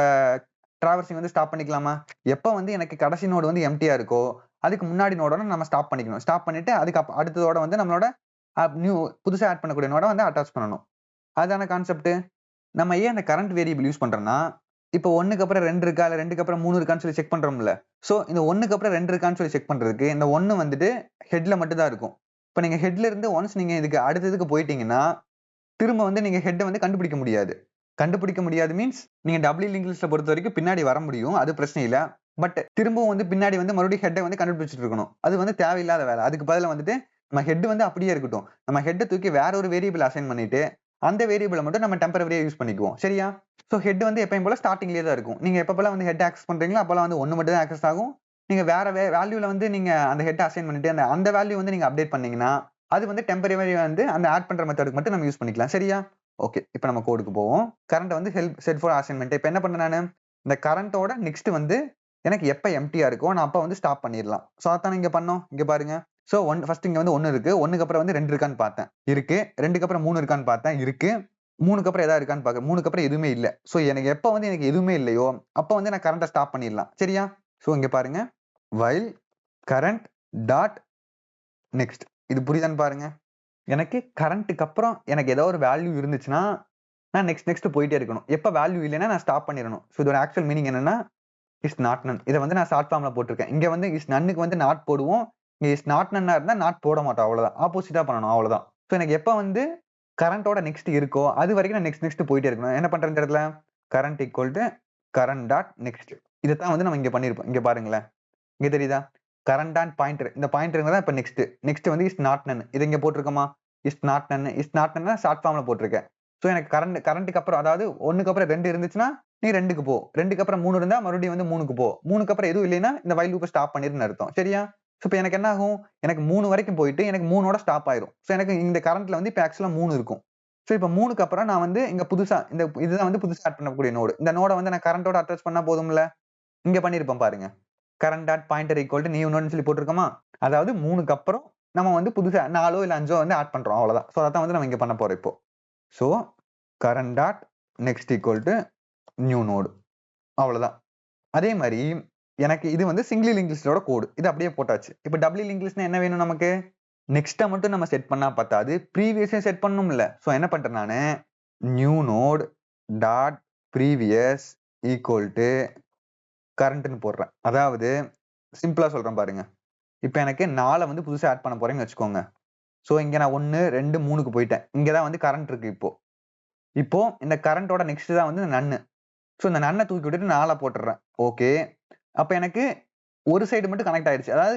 டிராவர்சிங் வந்து ஸ்டாப் பண்ணிக்கலாமா? எப்ப வந்து எனக்கு கடைசி நோடு வந்து எம்ப்டியா இருக்கோ, அதுக்கு முன்னாடி நோடோட நம்ம ஸ்டாப் பண்ணிக்கணும். ஸ்டாப் பண்ணிட்டு அதுக்கு அடுத்ததோட வந்து நம்மளோட நியூ புதுசா ஆட் பண்ணக்கூடிய நோட வந்து அட்டாச் பண்ணணும். அதான கான்செப்ட். நம்ம ஏன் அந்த கரண்ட் வேரியபிள் யூஸ் பண்றோம்னா, இப்போ 1க்கு அப்புறம் 2 இருக்கா, இல்ல 2க்கு அப்புறம் 3 இருக்கான்னு சொல்லி செக் பண்றோம்ல. சோ இந்த 1க்கு அப்புறம் 2 இருக்கான்னு சொல்லி செக் பண்றதுக்கு இந்த 1 வந்துட்டு ஹெட்ல மட்டும் தான் இருக்கும். இப்ப நீங்க ஹெட்ல இருந்து ஒன்ஸ் நீங்க இதுக்கு அடுத்ததுக்கு போயிட்டீங்கன்னா, திரும்ப வந்து நீங்க ஹெட்ட வந்து கண்டுபிடிக்க முடியாது. கண்டுபிடிக்க முடியாது மீன்ஸ் நீங்க டபுள் லிங்க் லிஸ்ட்ல பொறுத்தவரைக்கும் பின்னாடி வர முடியும். அது பிரச்சனை இல்ல. பட் திரும்பவும் வந்து பின்னாடி வந்து மறுபடியும் ஹெட்ட வந்து கண்டுபிடிச்சிட்டு இருக்கணும். அது வந்து தேவையில்லாத வேலை. அதுக்கு பதிலா வந்துட்டு நம்ம ஹெட் வந்து அப்படியே இருக்கட்டும். நம்ம ஹெட்ட தூக்கி வேற ஒரு வேரியபிள் அசைன் பண்ணிட்டு, அந்த வேரியபிள மட்டும் நம்ம டெம்பரரியா யூஸ் பண்ணிக்குவோம். சரியா? சோ ஹெட் வந்து எப்பயும் போல ஸ்டார்ட்டிங்லயே தான் இருக்கும். நீங்க எப்பப்பலாம் வந்து ஹெட் ஆக்சஸ் பண்றீங்களோ, அப்பலாம் வந்து 1 மட்டும் தான் ஆக்சஸ் ஆகும். நீங்க வேற வேல்யூல வந்து நீங்க அந்த ஹெட் அசைன் பண்ணிட்டு அந்த வேல்யூ வந்து நீங்க அப்டேட் பண்ணீங்கன்னா அது வந்து டெம்பரரி வந்து அந்த ஆட் பண்ற மெத்தடுக்கு மட்டும் நம்ம யூஸ் பண்ணிக்கலாம். சரியா? ஓகே. இப்போ நம்ம கோடுக்கு போவோம். கரண்ட் வந்து செட் ஃபார் அசைன்மென்ட். இப்போ என்ன பண்றேன் நானு? இந்த கரண்டோட நெக்ஸ்ட் வந்து எனக்கு எப்ப எம்ப்டியா இருக்கோ நான் அப்ப வந்து ஸ்டாப் பண்ணிடலாம். சோ அதான் இங்க பண்ணோம். இங்க பாருங்க. சோ ஃபர்ஸ்ட் இங்க வந்து 1 இருக்கு. 1க்கு அப்புறம் வந்து 2 இருக்கான்னு பார்த்தேன். இருக்கு. 2க்கு அப்புறம் 3 இருக்கான்னு பார்த்தேன். இருக்கு. 3க்கு அப்புறம் ஏதாவது இருக்கான்னு பார்க்கிறேன். 3க்கு அப்புறம் எதுவுமே இல்ல. சோ எனக்கு எப்ப வந்து எனக்கு எதுவுமே இல்லையோ அப்ப வந்து நான் கரண்ட்ட ஸ்டாப் பண்ணிடலாம். சரியா? சோ இங்க பாருங்க. while current dot next. இது புரியுதான்னு பாருங்க. எனக்கு கரண்ட்டுக்கு அப்புறம் எனக்கு ஏதோ ஒரு வேல்யூ இருந்துச்சுன்னா நான் நெக்ஸ்ட் போயிட்டே இருக்கணும். எப்ப வேல்யூ இல்லைன்னா நான் ஸ்டாப் பண்ணிடணும். சோ இதோட ஆக்சுவல் மீனிங் என்னன்னா இஸ் நாட் நன். இதை வந்து நான் ஷார்ட் ஃபார்ம்ல போட்டிருக்கேன். இங்க வந்து இஸ் நன்னுக்கு வந்து நாட் போடுவோம். இங்க இஸ் நாட் நன்னா இருந்தா நாட் போட மாட்டோம். அவ்வளவுதான். ஆப்போசிட்டா பண்ணணும். அவ்வளவுதான். சோ எனக்கு எப்ப வந்து கரண்டோட நெக்ஸ்ட் இருக்கோ அது வரைக்கும் நான் நெக்ஸ்ட் போயிட்டே இருக்கணும். என்ன பண்றேன் இந்த இடத்துல current equal to current dot next. இதைத்தான் வந்து நம்ம இங்க பண்ணிருப்போம். இங்க பாருங்களேன். இங்க தெரியுதா? Current dot pointer. இந்த பாயிண்டர் தான் இப்ப நெக்ஸ்ட் வந்து இஸ் நாட் நன். இதை இங்க போட்டிருக்கோமா? இஸ் நாட் நன் ஷார்ட் ஃபார்ம்ல போட்டிருக்கேன். சோ எனக்கு கரண்ட்டுக்கு அப்புறம் அதாவது 1க்கு அப்புறம் 2 இருந்துச்சுன்னா நீ 2க்கு போ. 2க்கு அப்புறம் 3 இருந்தா மறுபடியும் வந்து 3க்கு போ. 3க்கு அப்புறம் எதுவும் இல்லைன்னா இந்த வைல் லூப்பை ஸ்டாப் பண்ணிருன்னு அர்த்தம். சரியா? சோ இப்போ எனக்கு என்ன ஆகும்? எனக்கு 3 வரைக்கும் போயிட்டு எனக்கு 3ஓட ஸ்டாப் ஆயிரும். சோ எனக்கு இந்த கரண்ட்ல வந்து இப்போ ஆக்சுவலா 3 இருக்கும். சோ இப்போ 3க்கு அப்புறம் நான் வந்து இங்க புதுசா இதுதான் வந்து புதுசா ஆட் பண்ணக்கூடிய நோடு. இந்த நோட வந்து நான் கரண்டோட அட்டாச் பண்ணா போதும்ல. இங்க பண்ணிருப்பேன் பாருங்க. Current dot pointer equal to new நோட்னு சொல்லி போட்டிருக்கோமா? அதாவது 3க்கு அப்புறம் நம்ம வந்து புதுசா 4ஓ இல்ல 5ஓ வந்து ஆட் பண்றோம். அவ்வளவுதான். சோ அதான் வந்து நம்ம இங்க பண்ண போறோம் இப்போ. So current dot next equal to new node. அவ்வளவுதான். அதே மாதிரி எனக்கு இது வந்து சிங்கிள் லிங்க் லிஸ்டோட கோடு. இது அப்படியே போட்டாச்சு. இப்போ டபுள் லிங்க் லிஸ்ட்னா என்ன வேணும் நமக்கு? நெக்ஸ்ட்டை மட்டும் நம்ம செட் பண்ணா பத்தாது. ப்ரீவியஸையும் செட் பண்ணணும்ல. சோ என்ன பண்றேன் நானு? New node dot previous equal to கரண்ட்னு போடுறேன். அதாவது சிம்பிளா சொல்றேன் பாருங்க. இப்போ எனக்கு 4 வந்து புதுசா ஆட் பண்ண போறேன்னு வச்சுக்கோங்க. சோ இங்க நான் 1, 2, 3க்கு போயிட்டேன். இங்க தான் வந்து கரண்ட் இருக்கு இப்போ. இப்போ இந்த கரண்டோட நெக்ஸ்ட் தான் வந்து நன்னு. சோ இந்த நன்னை தூக்கி விட்டுட்டு 4 போட்டுறேன். ஓகே. அப்ப எனக்கு ஒரு சைடு மட்டும் கனெக்ட் ஆயிடுச்சு. அதாவது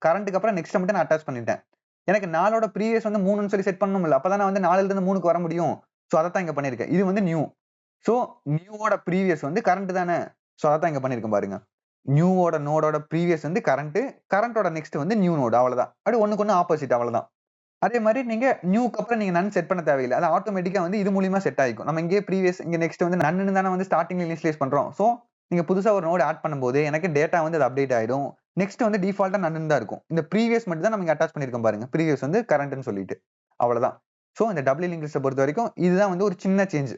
கரண்ட்டுக்கு அப்புறம் நெக்ஸ்ட் மட்டும் நான் அட்டாச் பண்ணிட்டேன். எனக்கு 4ஓட ப்ரீவியஸ் வந்து 3ன்னு சொல்லி செட் பண்ணணும்ல. அப்பதானே வந்து 4ல இருந்து 3க்கு வர முடியும். சோ அதத்தான் இங்க பண்ணிருக்கேன். இது வந்து நியூ. சோ நியூவோட ப்ரீவியஸ் வந்து கரண்ட் தானே. சோ அதத்தான் இங்க பண்ணிருக்கேன் பாருங்க. நியூவோட நோடோட ப்ரீவியஸ் வந்து கரண்டோட நெக்ஸ்ட் வந்து நியூ நோடு. அவ்வளவுதான். அப்படி ஒண்ணுக்கு ஒண்ணு ஆப்போசிட். அவ்வளவுதான். அதே மாதிரி நீங்க நியூக்கு அப்புறம் நீங்க நன் செட் பண்ண தேவையில்லை. அது ஆட்டோமேட்டிக்கா வந்து இது மூலியமா செட் ஆயிக்கும். நம்ம இங்கே ப்ரீவியஸ் இங்க நெக்ஸ்ட் வந்து நன்னு தானே வந்து ஸ்டார்டிங்ல இனிஷியலைஸ் பண்றோம். சோ நீங்க புதுசா ஒரு நோட் ஆட் பண்ணும்போது எனக்கு டேட்டா வந்து அது அப்டேட் ஆயிடும். நெக்ஸ்ட் வந்து டிஃபால்ட்டா நன்னு தான் இருக்கும். இந்த ப்ரீவியஸ் மட்டும் தான் நம்ம அட்டாச் பண்ணிருக்கோம் பாருங்க. ப்ரீவியஸ் வந்து கரண்ட்னு சொல்லிட்டு. அவ்வளவுதான். சோ இந்த டபுள் லிங்க் லிஸ்ட்டை பொறுத்த வரைக்கும் இதுதான் வந்து ஒரு சின்ன சேஞ்ச்.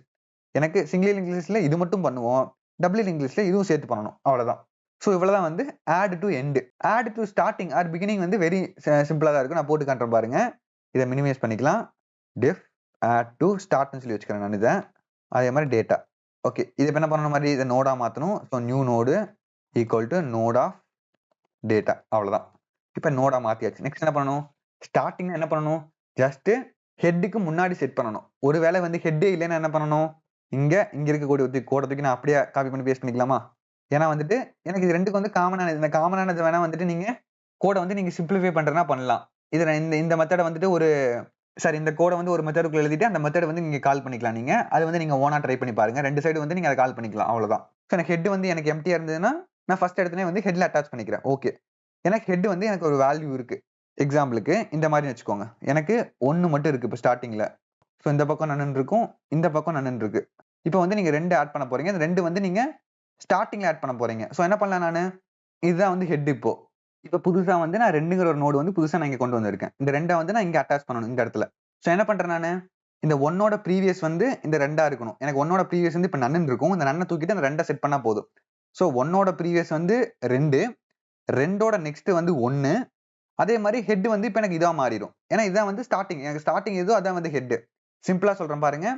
எனக்கு சிங்கிள் லிங்க் லிஸ்ட்ல இது மட்டும் பண்ணுவோம். டபுள் லிங்க் லிஸ்ட்ல இதுவும் சேர்த்து பண்ணணும். அவ்வளவுதான். சோ இவ்வளவுதான் வந்து add to end. Add to starting or beginning வந்து வெரி சிம்பிளா தான் இருக்கும். நான் போட்டு காட்டுறேன் பாருங்க. இதை மினிமைஸ் பண்ணிக்கலாம். def add to startனு சொல்லி வச்சுக்கிறேன் நான் இதை. அதே மாதிரி டேட்டா. ஓகே. இது என்ன பண்ணணும் மாதிரி இதை நோடா மாத்தணும். So new node equal to node of data. அவ்வளவுதான். இப்போ நோடா மாத்தியாச்சு. நெக்ஸ்ட் என்ன பண்ணணும்? ஸ்டார்டிங் என்ன பண்ணணும்? ஜஸ்ட் ஹெட்டுக்கு முன்னாடி செட் பண்ணணும். ஒருவேளை வந்து ஹெட்டே இல்லைன்னா என்ன பண்ணணும்? இங்க இருக்கக்கூடிய கோடை தூக்கி நான் அப்படியே காப்பி பண்ணி பேஸ்ட் பண்ணிக்கலாமா? ஏன்னா வந்துட்டு எனக்கு இது ரெண்டுக்கு வந்து காமனானது. இந்த காமனானது வேணா வந்துட்டு நீங்க கோடை வந்து நீங்க சிம்பிளிஃபை பண்றதுனா பண்ணலாம். இது இந்த மெத்தடை வந்துட்டு இந்த கோடை வந்து ஒரு மெத்தடுக்குள்ள எழுதிட்டு அந்த மெத்தட் வந்து நீங்க கால் பண்ணிக்கலாம் நீங்க. அது வந்து நீங்க ஓனா ட்ரை பண்ணி பாருங்க. 2 சைடு வந்து நீங்க அதை கால் பண்ணிக்கலாம். அவ்வளவுதான். ஸோ எனக்கு ஹெட் வந்து எனக்கு எம்டியா இருந்ததுன்னா நான் ஃபர்ஸ்ட் எடுத்தனே வந்து ஹெட்ல அட்டாச் பண்ணிக்கிறேன். ஓகே. எனக்கு ஹெட் வந்து எனக்கு ஒரு வேல்யூ இருக்கு. எக்ஸாம்பிளுக்கு இந்த மாதிரி வச்சுக்கோங்க. எனக்கு 1 மட்டும் இருக்கு இப்போ ஸ்டார்டிங்ல. ஸோ இந்த பக்கம் நன்னு இருக்கும். இந்த பக்கம் நன்னு இருக்கு. இப்போ வந்து நீங்க 2 ஆட் பண்ண போறீங்க. இந்த 2 வந்து நீங்க ஸ்டார்டிங்ல ஆட் பண்ண போறீங்க. ஸோ என்ன பண்ணலாம் நானு? இதுதான் வந்து ஹெட் இப்போ. இப்ப புதுசா வந்து நான் 2ங்கிற ஒரு நோடு வந்து புதுசா நான் இங்க கொண்டு வந்திருக்கேன். இந்த 2 வந்து நான் இங்க அட்டாச் பண்ணணும் இந்த இடத்துல. சோ என்ன பண்றேன் நானு? இந்த 1ஓட ப்ரீவியஸ் வந்து இந்த 2ஆ இருக்கணும். எனக்கு 1ஓட ப்ரீவியஸ் வந்து இப்ப நன்னு இருக்கும். இந்த நன்ன தூக்கிட்டு அந்த 2 செட் பண்ணா போதும். சோ 1ஓட ப்ரீவியஸ் வந்து 2, 2ஓட நெக்ஸ்ட் வந்து 1. அதே மாதிரி ஹெட் வந்து இப்ப எனக்கு இதா மாறிடும். ஏன்னா இதான் வந்து ஸ்டார்டிங். எனக்கு ஸ்டார்டிங் எதோ அதான் வந்து ஹெட். சிம்பிளா சொல்றேன் பாருங்க.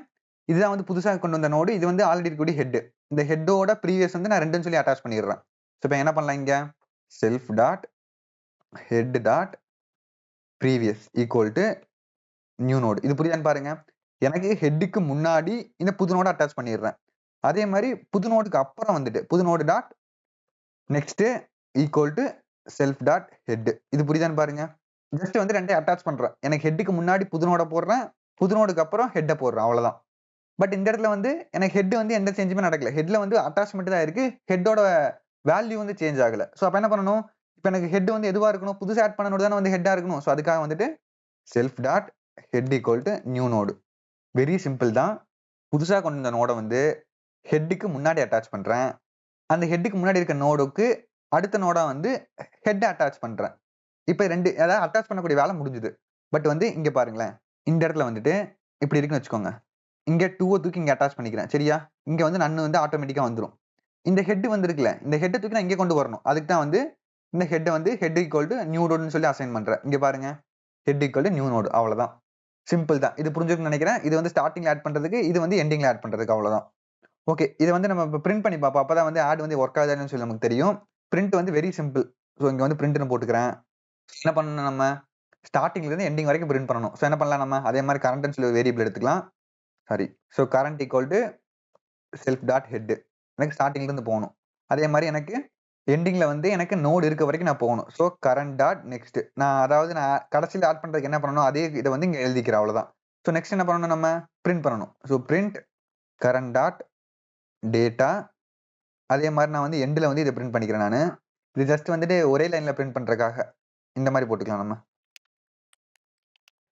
இதுதான் வந்து புதுசா கொண்டு வந்த நோடு. இது வந்து ஆல்ரெடி இருக்கக்கூடிய ஹெட். இந்த ஹெட்டோட ப்ரீவியஸ் வந்து நான் 2ன்னு சொல்லி அட்டாச் பண்ணிடுறேன். சோ இப்ப என்ன பண்ணலாம் இங்க? Self dot head dot previous equal to new node. இது புரியுதான்னு பாருங்க. எனக்கு ஹெட்டுக்கு முன்னாடி இந்த புது நோட அட்டாச் பண்ணிடுறேன். அதே மாதிரி புது நோடுக்கு அப்புறம் வந்துட்டு புது node dot next equal to self dot head. இது புரியுதான்னு பாருங்க. ஜஸ்ட் வந்து 2 அட்டாச் பண்றேன். எனக்கு ஹெட்டுக்கு முன்னாடி புது நோட போடுறேன். புது நோடுக்கு அப்புறம் ஹெட்டை போடுறேன். அவ்வளவுதான். பட் இந்த இடத்துல வந்து எனக்கு ஹெட் வந்து எந்த சேஞ்சுமே நடக்கல. ஹெட்ல வந்து அட்டாச்மெண்ட் தான் இருக்கு. ஹெட்டோட வேல்யூ வந்து சேஞ்ச் ஆகல. சோ அப்ப என்ன பண்ணணும்? இப்போ எனக்கு ஹெட் வந்து எதுவா இருக்கணும், புதுசா ஆட் பண்ண நோடு தானே வந்து ஹெட்டா இருக்கணும். ஸோ அதுக்காக வந்துட்டு self dot head equal to new node. Very simple தான். புதுசா கொண்டு வந்த நோட வந்து ஹெட்டுக்கு முன்னாடி அட்டாச் பண்றேன். அந்த ஹெட்டுக்கு முன்னாடி இருக்க நோடுக்கு அடுத்த நோடா வந்து ஹெட் அட்டாச் பண்றேன். இப்போ ரெண்டு அதாவது அட்டாச் பண்ணக்கூடிய வேலை முடிஞ்சுது. பட் வந்து இங்க பாருங்களேன், இந்த இடத்துல வந்துட்டு இப்படி இருக்குன்னு வச்சுக்கோங்க. இங்க 2 தூக்கி இங்க அட்டாச் பண்ணிக்கிறேன். சரியா? இங்க வந்து நன்னு வந்து ஆட்டோமேட்டிக்கா வந்துரும். இந்த ஹெட் வந்து இருக்குல்ல, இந்த ஹெட் தூக்கி நான் இங்க கொண்டு வரணும். அதுக்கு தான் வந்து இந்த ஹெட் வந்து ஹெட் ஈக்குவல் டு நியூ நோடுன்னு சொல்லி அசைன் பண்றேன். இங்க பாருங்க, head equal to new node. அவ்வளவுதான். சிம்பிள் தான். இது புரிஞ்சுக்கணும்னு நினைக்கிறேன். இது வந்து ஸ்டார்டிங்ல ஆட் பண்றதுக்கு, இது வந்து எண்டிங்ல ஆட் பண்றதுக்கு அவ்வளவுதான். ஓகே, இதை வந்து நம்ம இப்போ பிரிண்ட் பண்ணி பார்ப்போம். அப்பதான் வந்து ஆட் வந்து ஒர்க் ஆகுதுன்னு சொல்லி நமக்கு தெரியும். பிரிண்ட் வந்து வெரி சிம்பிள். ஸோ இங்க வந்து பிரிண்ட்னு போட்டுக்கிறேன். என்ன பண்ணணும், நம்ம ஸ்டார்டிங்ல இருந்து எண்டிங் வரைக்கும் பிரிண்ட் பண்ணணும். ஸோ என்ன பண்ணலாம், நம்ம அதே மாதிரி கரண்ட்னு சொல்லி வேரியபிள் எடுத்துக்கலாம். Sorry, so current equal to self dot head. எனக்கு ஸ்டார்டிங்ல இருந்து போகணும். அதே மாதிரி எனக்கு எண்டிங்ல வந்து எனக்கு நோடு இருக்க வரைக்கும் நான் போகணும். So current dot next. அதாவது நான் கடைசியில் ஆட் பண்றதுக்கு என்ன பண்ணணும், அதே இதை வந்து இங்க எழுதிக்கிறேன். அவ்வளவுதான். ஸோ நெக்ஸ்ட் என்ன பண்ணணும், நம்ம பிரிண்ட் பண்ணணும். So print current dot data. அதே மாதிரி நான் வந்து எண்டில் வந்து இதை பிரிண்ட் பண்ணிக்கிறேன். நான் இது ஜஸ்ட் வந்துட்டு ஒரே லைன்ல பிரிண்ட் பண்றதுக்காக இந்த மாதிரி போட்டுக்கலாம். நம்ம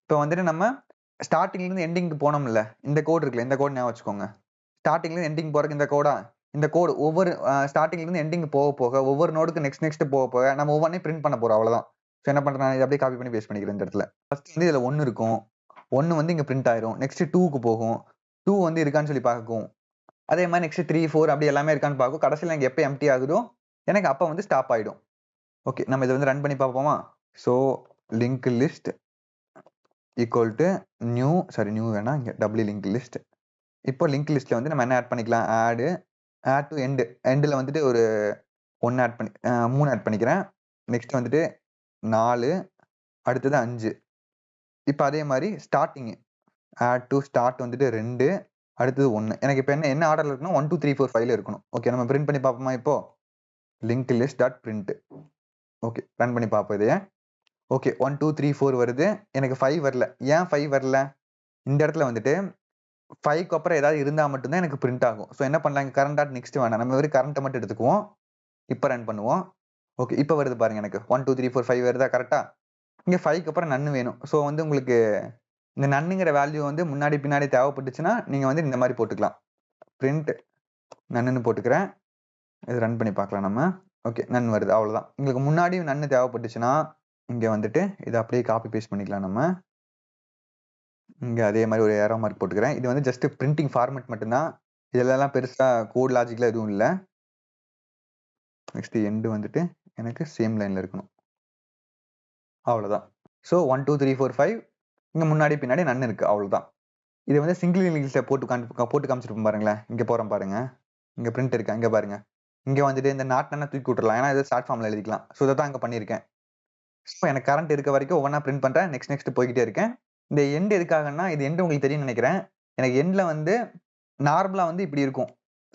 இப்போ வந்துட்டு நம்ம ஸ்டார்டிங்ல இருந்து எண்டிங்க்கு போனோம்ல, இந்த கோட் இருக்குல்ல, இந்த கோட் ஞாபகம் வச்சுக்கோங்க. ஸ்டார்டிங்ல இருந்து எண்டிங் போறதுக்கு இந்த கோடா, இந்த கோடு ஒவ்வொரு ஸ்டார்டிங்ல இருந்து எண்டிங் போக போக ஒவ்வொரு நோடுக்கு நெக்ஸ்ட் போக போக நம்ம ஒவ்வொன்றையும் பிரிண்ட் பண்ண போறோம். அவ்வளவுதான். ஸோ என்ன பண்றேன், இதை அப்படியே காப்பி பண்ணி பேஸ்ட் பண்ணிக்கிறேன். இந்த இடத்துல ஃபர்ஸ்ட் வந்து இதுல 1 இருக்கும். 1 வந்து இங்க பிரிண்ட் ஆயிரும். நெக்ஸ்ட் 2க்கு போகும். 2 வந்து இருக்கான்னு சொல்லி பார்க்கும். அதே மாதிரி நெக்ஸ்ட் 3, 4 அப்படி எல்லாமே இருக்கான்னு பார்க்கும். கடைசியில் எனக்கு எப்போ எம்டி ஆகுதோ எனக்கு அப்போ வந்து ஸ்டாப் ஆயிடும். ஓகே, நம்ம இதை வந்து ரன் பண்ணி பார்ப்போமா? So link list equal to new வேணாம், இங்கே டபிள்யூ லிங்க் லிஸ்ட். இப்போ லிங்க் லிஸ்ட்ல வந்து நம்ம என்ன ஆட் பண்ணிக்கலாம், ஆட் டு எண்டில் வந்துட்டு ஒரு 1 ஆட் பண்ணி 3 ஆட் பண்ணிக்கிறேன். நெக்ஸ்ட் வந்துட்டு 4, அடுத்தது 5. இப்போ அதே மாதிரி ஸ்டார்டிங் ஆட் டு ஸ்டார்ட் வந்துட்டு 2, அடுத்தது 1. எனக்கு இப்போ என்ன ஆர்டர்ல இருக்கணும், 1 2 3 4 5 இருக்கணும். ஓகே, நம்ம பிரிண்ட் பண்ணி பார்ப்போமா? இப்போ link list dot print. Okay, run பண்ணி பார்ப்போம் இதையே. ஓகே, 1 2 3 4 வருது. எனக்கு 5 வரல. ஏன் 5 வரல? இந்த இடத்துல வந்துட்டு 5க்கு அப்புறம் ஏதாவது இருந்தால் மட்டும்தான் எனக்கு பிரிண்ட் ஆகும். ஸோ என்ன பண்ணலாம், கரண்ட் டாட் நெக்ஸ்ட் வேணாம், நம்ம வெறும் கரண்ட்டை மட்டும் எடுத்துக்குவோம். இப்போ ரன் பண்ணுவோம். ஓகே, இப்போ வருது பாருங்க, எனக்கு 1 2 3 4 5 வருதா கரெக்டா? இங்கே 5க்கு அப்புறம் நன்னு வேணும். ஸோ வந்து உங்களுக்கு இந்த நன்னுங்கிற வேல்யூ வந்து முன்னாடி பின்னாடி தேவைப்பட்டுச்சுன்னா நீங்க வந்து இந்த மாதிரி போட்டுக்கலாம். பிரிண்ட் நன்னு போட்டுக்கிறேன். இது ரன் பண்ணி பார்க்கலாம் நம்ம. ஓகே, நன் வருது. அவ்வளவுதான். உங்களுக்கு முன்னாடி நன்னு தேவைப்பட்டுச்சுன்னா இங்க வந்துட்டு இதை அப்படியே காப்பி பேஸ்ட் பண்ணிக்கலாம். நம்ம இங்க அதே மாதிரி ஒரு ஏரோ மார்க் போட்டுக்கிறேன். இது வந்து ஜஸ்ட் பிரிண்டிங் ஃபார்மேட் மட்டும்தான். இதெல்லாம் பெருசா கோட் லாஜிக்ல எதுவும் இல்லை. நெக்ஸ்ட் எண்டு வந்துட்டு எனக்கு சேம் லைன்ல இருக்கணும். அவ்வளவுதான். ஸோ 1 2 3 4 5 இங்க முன்னாடி பின்னாடி நன்னு இருக்கு. அவ்வளவுதான். இதை வந்து சிங்கிள் லிங்க்ல போட்டு காமிச்சிருப்போம் பாருங்களேன். இங்க போறோம் பாருங்க, இங்க பிரிண்ட் இருக்கு. இங்க பாருங்க, இங்க வந்துட்டு இந்த நாட் தூக்கி விட்டுறலாம். ஏன்னா இது ஷார்ட் ஃபார்ம்ல எழுதிக்கலாம். ஸோ இதை தான் அங்க பண்ணியிருக்கேன். ஸோ எனக்கு கரண்ட் இருக்க வரைக்கும் ஒவ்வொன்றா பிரிண்ட் பண்றேன். நெக்ஸ்ட் போய்கிட்டே இருக்கேன். இந்த எண்ட் எதுக்காகன்னா, இது எண்ட் உங்களுக்கு தெரியும்னு நினைக்கிறேன். எனக்கு எண்ட்ல வந்து நார்மலா வந்து இப்படி இருக்கும்,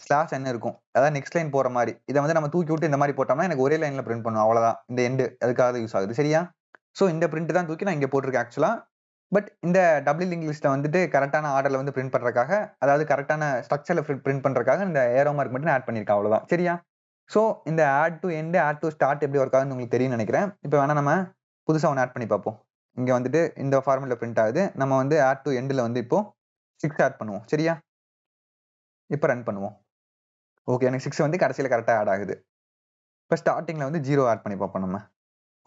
ஸ்லாஷ் என்ன இருக்கும், அதாவது நெக்ஸ்ட் லைன் போற மாதிரி. இதை வந்து நம்ம தூக்கி விட்டு இந்த மாதிரி போட்டோம்னா எனக்கு ஒரே லைன்ல பிரிண்ட் பண்ணும். அவ்வளவுதான். இந்த எண்ட் அதுக்காக யூஸ் ஆகுது. சரியா? ஸோ இந்த பிரிண்ட் தான் தூக்கி நான் இங்க போட்டிருக்கேன் ஆக்சுவலா. பட் இந்த டபுள் லிங்க் லிஸ்ட்டை வந்துட்டு கரெக்டான ஆர்டர்ல வந்து பிரிண்ட் பண்றதுக்காக, அதாவது கரெக்டான ஸ்ட்ரக்சர்ல பிரிண்ட் பண்றதுக்காக இந்த ஏரோ மார்க் மட்டும் ஆட் பண்ணிருக்கேன். அவ்வளவுதான். சரியா? ஸோ இந்த add to end, add to start எப்படி ஒர்க் ஆகுதுன்னு உங்களுக்கு தெரியும்னு நினைக்கிறேன். இப்போ வேணா நம்ம புதுசா ஒன்று ஆட் பண்ணி பார்ப்போம். இங்க வந்துட்டு இந்த ஃபார்முலா பிரிண்ட் ஆகுது. நம்ம வந்து ஆட் டு எண்ட்ல வந்து இப்போ 6 ஆட் பண்ணுவோம். சரியா? இப்போ ரன் பண்ணுவோம். ஓகே, எனக்கு 6 வந்து கடைசியில் கரெக்டா ஆட் ஆகுது. இப்போ ஸ்டார்டிங்ல வந்து 0 ஆட் பண்ணி பார்ப்போம் நம்ம.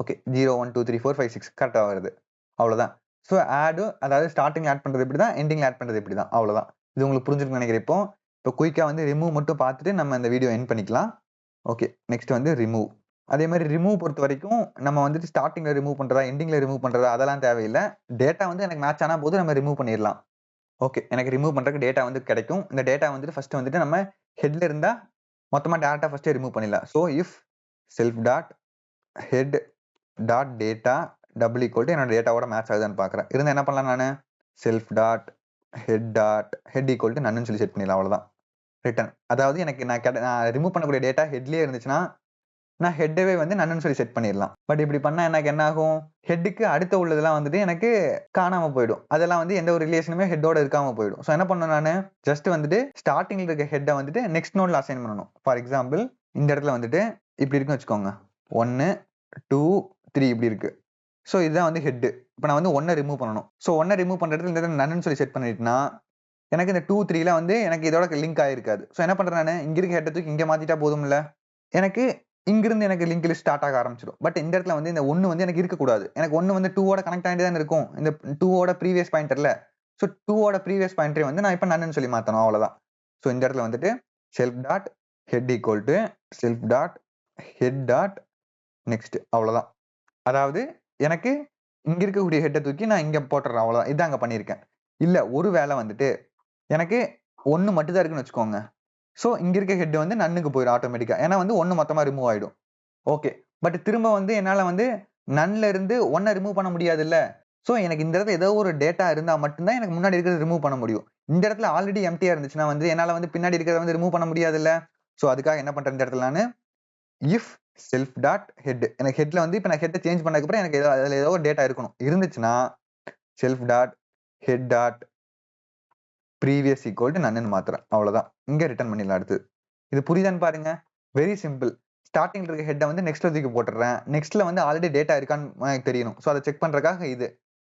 ஓகே, 0 1 2 3 4 5 6 கரெக்டா வருது. அவ்வளவுதான். ஸோ ஆடு, அதாவது ஸ்டார்டிங் ஆட் பண்றது இப்படி தான், எண்டிங்ல ஆட் பண்றது இப்படி தான். அவ்வளவுதான். இது உங்களுக்கு புரிஞ்சிருக்குன்னு நினைக்கிறேன். இப்போ குயிக்கா வந்து ரிமூவ் மட்டும் பார்த்துட்டு நம்ம இந்த வீடியோ எண்ட் பண்ணிக்கலாம். ஓகே, நெக்ஸ்ட் வந்து ரிமூவ். அதே மாதிரி ரிமூவ் பொறுத்த வரைக்கும் நம்ம வந்துட்டு ஸ்டார்டிங்ல ரிமூவ் பண்றதா, எண்டிங்ல ரிமூவ் பண்றதா அதெல்லாம் தேவையில்லை. டேட்டா வந்து எனக்கு மேட்ச் ஆனா போது நம்ம ரிமூவ் பண்ணிடலாம். ஓகே, எனக்கு ரிமூவ் பண்றதுக்கு டேட்டா வந்து கிடைக்கும். இந்த டேட்டா வந்துட்டு ஃபர்ஸ்ட் வந்துட்டு நம்ம ஹெட்ல இருந்தா மொத்தமா டேட்டா ஃபர்ஸ்ட் ரிமூவ் பண்ணிடலாம். So if self dot head dot data double equal to என்னோட டேட்டாவோட மேட்ச் ஆகுதான்னு பார்க்குறேன். இருந்தால் என்ன பண்ணலாம், நான் self dot head equal to none சொல்லி செட் பண்ணிடலாம். அவ்வளோதான். ரிட்டன். அதாவது எனக்கு நான் ரிமூவ் பண்ணக்கூடிய டேட்டா ஹெட்லேயே இருந்துச்சுன்னா நான் ஹெட்டவே வந்து நன்னு சொல்லி செட் பண்ணிடலாம். பட் இப்படி பண்ணா எனக்கு என்ன ஆகும், ஹெட்டுக்கு அடுத்த உள்ளதெல்லாம் வந்துட்டு எனக்கு காணாம போயிடும். அதெல்லாம் வந்து எந்த ஒரு ரிலேஷனுமே ஹெட்டோட இருக்காம போயிடும். ஸோ என்ன பண்ணணும், நான் ஜஸ்ட் வந்துட்டு ஸ்டார்டிங்ல இருக்க ஹெட்டை வந்துட்டு நெக்ஸ்ட் நோட்ல அசைன் பண்ணணும். ஃபார் எக்ஸாம்பிள் இந்த இடத்துல வந்துட்டு இப்படி இருக்குன்னு வச்சுக்கோங்க. 1 2 3 இப்படி இருக்கு. ஸோ இதுதான் வந்து ஹெட். இப்போ நான் வந்து 1 ரிமூவ் பண்ணணும். ஸோ 1 ரிமூவ் பண்ற இடத்துல இந்த இடத்துல நன்னு சொல்லி செட் பண்ணிட்டேன்னா எனக்கு இந்த 2 3ல வந்து எனக்கு இதோட லிங்க் ஆயிருக்காது. ஸோ என்ன பண்றேன் நானு இங்க இருக்க ஹெட் தூக்கி இங்க மாத்திட்டா போதும்ல. எனக்கு இங்கிருந்து எனக்கு லிங்க் லிஸ்ட் ஸ்டார்ட் ஆக ஆரம்பிச்சிடும். பட் இந்த இடத்துல வந்து இந்த 1 வந்து எனக்கு இருக்கக்கூடாது. எனக்கு 1 வந்து 2 ஓட கனெக்ட் ஆகிட்டு தான் இருக்கும். இந்த 2 ஓட ப்ரீவியஸ் பாயிண்டர்ல. ஸோ 2 ஓட ப்ரீவியஸ் பாயிண்டரை வந்து நான் இப்போ நன்னு சொல்லி மாத்தணும் அவ்வளவுதான். ஸோ இந்த இடத்துல வந்துட்டு self dot head equal to self dot head dot next அவ்வளவுதான். அதாவது எனக்கு இங்க இருக்கக்கூடிய ஹெட்டை தூக்கி நான் இங்க போட்டுறேன் அவ்வளவுதான். இதான் அங்க பண்ணியிருக்கேன். இல்ல ஒரு வேலை வந்துட்டு எனக்கு 1 மட்டும் தான் இருக்குன்னு வச்சுக்கோங்க. ஸோ இங்க இருக்க ஹெட் வந்து நன்னுக்கு போயிடும் ஆட்டோமேட்டிக்கா. ஏன்னா வந்து 1 மொத்தமா ரிமூவ் ஆயிடும். ஓகே. பட் திரும்ப வந்து என்னால வந்து நன்ல இருந்து 1 ரிமூவ் பண்ண முடியாது இல்ல. ஸோ எனக்கு இந்த இடத்துல ஏதோ ஒரு டேட்டா இருந்தா மட்டும்தான் எனக்கு முன்னாடி இருக்கிறத ரிமூவ் பண்ண முடியும். இந்த இடத்துல ஆல்ரெடி எம்டியா இருந்துச்சுன்னா வந்து என்னால வந்து பின்னாடி இருக்கிறத வந்து ரிமூவ் பண்ண முடியாது இல்ல. ஸோ அதுக்காக என்ன பண்றேன் இந்த இடத்துல நானு இஃப் செல்ஃப் டாட் ஹெட். எனக்கு ஹெட்ல வந்து இப்போ நான் ஹெட்டை சேஞ்ச் பண்ணதுக்கு அப்புறம் எனக்கு அதுல ஏதோ ஒரு டேட்டா இருக்கணும். இருந்துச்சுன்னா self dot head dot previous equal to none மாத்துறேன். அவ்வளவுதான். இங்க ரிட்டர்ன் பண்ணிடலாம் அடுத்து. இது புரியுதான்னு பாருங்க. Very simple. ஸ்டார்டிங்ல இருக்க ஹெட்டை வந்து நெக்ஸ்ட்ல தூக்கி போட்டுறேன். நெக்ஸ்ட்ல வந்து ஆல்ரெடி டேட்டா இருக்கான்னு எனக்கு தெரியணும். ஸோ அதை செக் பண்றதுக்காக இது.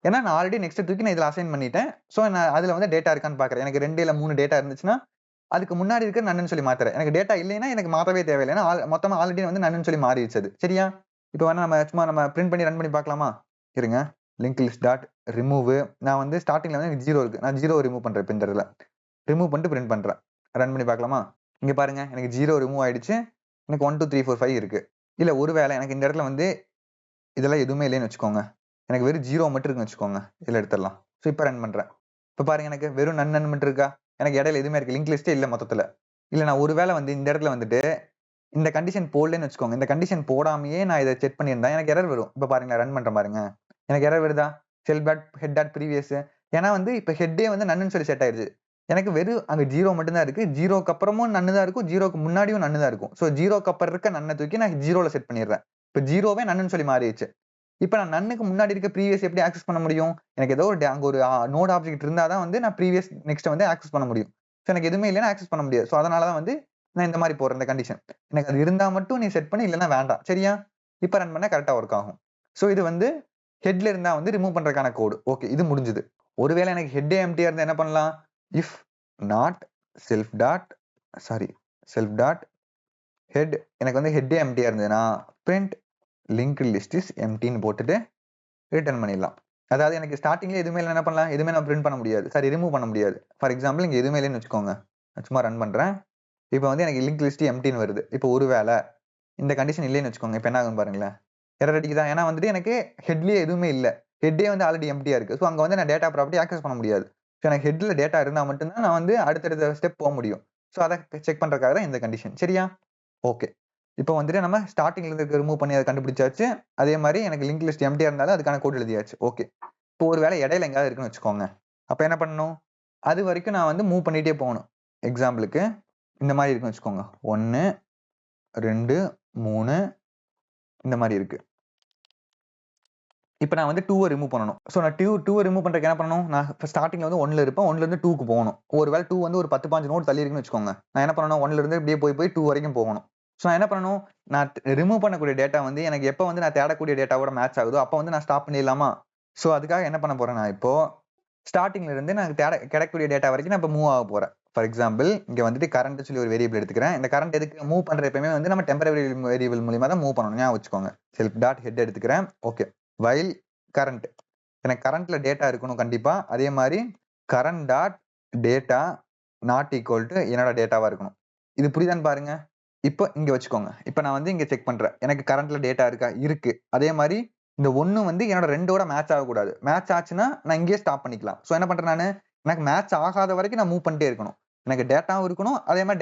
ஏன்னா நான் ஆல்ரெடி நெக்ஸ்ட் தூக்கி நான் இதுல அசைன் பண்ணிட்டேன். ஸோ நான் அதுல வந்து டேட்டா இருக்கான்னு பாக்குறேன். எனக்கு 2 இல்ல 3 டேட்டா இருந்துச்சுன்னா அதுக்கு முன்னாடி இருக்க நன்னு சொல்லி மாத்துறேன். எனக்கு டேட்டா இல்லைன்னா எனக்கு மாத்தவே தேவையில்லை. ஏன்னா மொத்தமா ஆல்ரெடி வந்து நன்னு சொல்லி மாறிடுச்சு அது. சரியா? இப்போ வேணா நம்ம சும்மா நம்ம பிரிண்ட் பண்ணி ரன் பண்ணி பார்க்கலாமா? இருங்க. Link list dot remove. நான் வந்து ஸ்டார்டிங்ல வந்து எனக்கு 0 இருக்கு. நான் 0 ரிமூவ் பண்றேன் இப்போ இந்த இடத்துல. ரிமூவ் பண்ணிட்டு பிரிண்ட் பண்றேன். ரன் பண்ணி பார்க்கலாமா? இங்க பாருங்க எனக்கு 0 ரிமூவ் ஆயிடுச்சு. எனக்கு 1 2 3 4 5 இருக்கு. இல்ல ஒருவேளை எனக்கு இந்த இடத்துல வந்து இதெல்லாம் எதுவுமே இல்லைன்னு வச்சுக்கோங்க. எனக்கு வெறும் 0 மட்டும் இருக்குன்னு வச்சுக்கோங்க. இதுல எடுத்துடலாம். ஸோ இப்போ ரன் பண்றேன். இப்போ பாருங்க எனக்கு வெறும் நன் மட்டும் இருக்கா? எனக்கு இடையில எதுவுமே இருக்கு. லிங்க் லிஸ்டே இல்ல மொத்தத்துல. இல்ல நான் ஒருவேளை வந்து இந்த இடத்துல வந்துட்டு இந்த கண்டிஷன் போடலன்னு வச்சுக்கோங்க. இந்த கண்டிஷன் போடாமயே நான் இதை செக் பண்ணியிருந்தா எனக்கு எரர் வரும். இப்போ பாருங்க ரன் பண்றேன் பாருங்க. எனக்கு எரர் வருதா? Self dot head dot previous. ஏன்னா வந்து இப்போ ஹெட்டே வந்து நன்னு சொல்லி செட் ஆயிடுச்சு. எனக்கு வெறும் அங்க 0 மட்டும் தான் இருக்கு. 0க்கு அப்புறமும் நன்னு தான் இருக்கும். 0க்கு முன்னாடியும் நன்னு தான் இருக்கும். ஸோ 0க்கு அப்புறம் இருக்க நன்னை தூக்கி நான் 0ல செட் பண்ணிடுறேன். இப்போ 0வே நன்னு சொல்லி மாறிடுச்சு. இப்போ நான் நன்னுக்கு முன்னாடி இருக்க ப்ரீவியஸ் எப்படி ஆக்சஸ் பண்ண முடியும்? எனக்கு ஏதோ ஒரு அங்க ஒரு நோட் ஆப்ஜெக்ட் இருந்தா தான் வந்து நான் ப்ரீவியஸ் நெக்ஸ்ட் வந்து ஆக்சஸ் பண்ண முடியும். ஸோ எனக்கு எதுவுமே இல்லைன்னா ஆக்சஸ் பண்ண முடியாது. ஸோ அதனால தான் வந்து நான் இந்த மாதிரி போடுறேன் இந்த கண்டிஷன். எனக்கு அது இருந்தா மட்டும் நீ செட் பண்ணி இல்லைன்னா வேண்டாம். சரியா? இப்போ ரன் பண்ணா கரெக்டா ஒர்க் ஆகும். ஸோ இது வந்து ஹெட்ல இருந்தா வந்து ரிமூவ் பண்றதுக்கான கோடு. ஓகே இது முடிஞ்சது. ஒருவேளை எனக்கு ஹெட்டே எம்டியா இருந்தா என்ன பண்ணலாம்? If not self dot self dot head. எனக்கு வந்து ஹெட்டே எம்டியா இருந்ததுன்னா பிரிண்ட் லிங்க் லிஸ்ட் இஸ் எம்டின்னு போட்டுட்டு ரிட்டர்ன் பண்ணிடலாம். அதாவது எனக்கு ஸ்டார்டிங்ல எதுவுமே இல்லை என்ன பண்ணலாம்? எதுவுமே நான் பிரிண்ட் பண்ண முடியாது. ரிமூவ் பண்ண முடியாது. ஃபார் எக்ஸாம்பிள் இங்க எதுவுமே இல்லைன்னு வச்சுக்கோங்க. சும்மா ரன் பண்றேன். இப்போ வந்து எனக்கு லிங்க் லிஸ்ட் எம்டின்னு வருது. இப்போ ஒருவேளை இந்த கண்டிஷன் இல்லைன்னு வச்சுக்கோங்க. இப்போ என்ன ஆகும் பாருங்களேன். எரர் அடிக்குதா? ஏன்னா வந்துட்டு எனக்கு ஹெட்லயே எதுவுமே இல்லை. ஹெட்டே வந்து ஆல்ரெடி எம்டியா இருக்கு. ஸோ அங்க வந்து நான் டேட்டா ப்ராப்பர்ட்டி ஆக்சஸ் பண்ண முடியாது. ஸோ எனக்கு ஹெட்ல டேட்டா இருந்தா மட்டும்தான் நான் வந்து அடுத்தடுத்த ஸ்டெப் போக முடியும். ஸோ அதை செக் பண்றதுக்காக தான் இந்த கண்டிஷன். சரியா? ஓகே. இப்போ வந்துட்டு நம்ம ஸ்டார்டிங்ல இருந்து ரிமூவ் பண்ணி அதை கண்டுபிடிச்சாச்சு. அதே மாதிரி எனக்கு லிங்க் லிஸ்ட் எம்டியா இருந்தாலும் அதுக்கான கோட் எழுதியாச்சு. ஓகே. இப்போ ஒரு வேளை இடையில எங்கேயாவது இருக்குன்னு வச்சுக்கோங்க. அப்போ என்ன பண்ணணும்? அது வரைக்கும் நான் வந்து மூவ் பண்ணிட்டே போகணும். எக்ஸாம்பிளுக்கு இந்த மாதிரி இருக்குன்னு வச்சுக்கோங்க. 1 2 3 இந்த மாதிரி இருக்கு. இப்போ நான் வந்து 2 ரிமூவ் பண்ணணும். ஸோ நான் 2 ரிமூவ் பண்றதுக்கு என்ன பண்ணணும்? நான் ஸ்டார்டிங்ல வந்து 1ல இருப்பேன். 1ல இருந்து 2க்கு போகணும். ஒருவேளை 2 வந்து ஒரு 10 15 நோட் தள்ளி இருக்குன்னு வச்சுக்கோங்க. நான் என்ன பண்ணணும்? 1ல இருந்து இப்படியே போய் 2 வரைக்கும் போகணும். ஸோ நான் என்ன பண்ணணும்? நான் ரிமூவ் பண்ணக்கூடிய டேட்டா வந்து எனக்கு எப்போ வந்து நான் தேடக்கூடிய டேட்டாவோட மேட்ச் ஆகுதோ அப்போ வந்து நான் ஸ்டாப் பண்ணிடலாமா? ஸோ அதுக்காக என்ன பண்ண போறேன் நான் இப்போ ஸ்டார்டிங்ல இருந்து நான் கிடைக்கக்கூடிய டேட்டா வரைக்கும் நான் இப்போ மூவ் ஆக போறேன். ஃபார் எக்ஸாம்பிள் இங்க வந்துட்டு கரண்ட் சொல்லி ஒரு வேரியபிள் எடுத்துக்கிறேன். இந்த கரண்ட் எதுக்கு மூவ் பண்ற எப்பவுமே வந்து நம்ம டெம்பரரி வேரியபிள் மூலமா தான் மூவ் பண்ணணும். ஞாபகம் வச்சுக்கோங்க. செல்ஃப் டாட் ஹெட் எடுத்துக்கிறேன். ஓகே. While current. எனக்கு கரண்ட்ல டேட்டா இருக்கணும் கண்டிப்பா. அதே மாதிரி current dot data not equal to என்னோட டேட்டாவா இருக்கணும். இது புரியுதான்னு பாருங்க. இப்போ இங்க வச்சுக்கோங்க. இப்போ நான் வந்து இங்க செக் பண்றேன். எனக்கு கரண்ட்ல டேட்டா இருக்கா? இருக்கு. அதே மாதிரி இந்த 1 வந்து என்னோட 2ஓட மேட்ச் ஆகக்கூடாது. மேட்ச் ஆச்சுன்னா நான் இங்கேயே ஸ்டாப் பண்ணிக்கலாம். ஸோ என்ன பண்றேன் நானு? எனக்கு மேட்ச் ஆகாத வரைக்கும் நான் மூவ் பண்ணிட்டே இருக்கணும். எனக்கு டேட்டாவும் இருக்கணும். அதே மாதிரி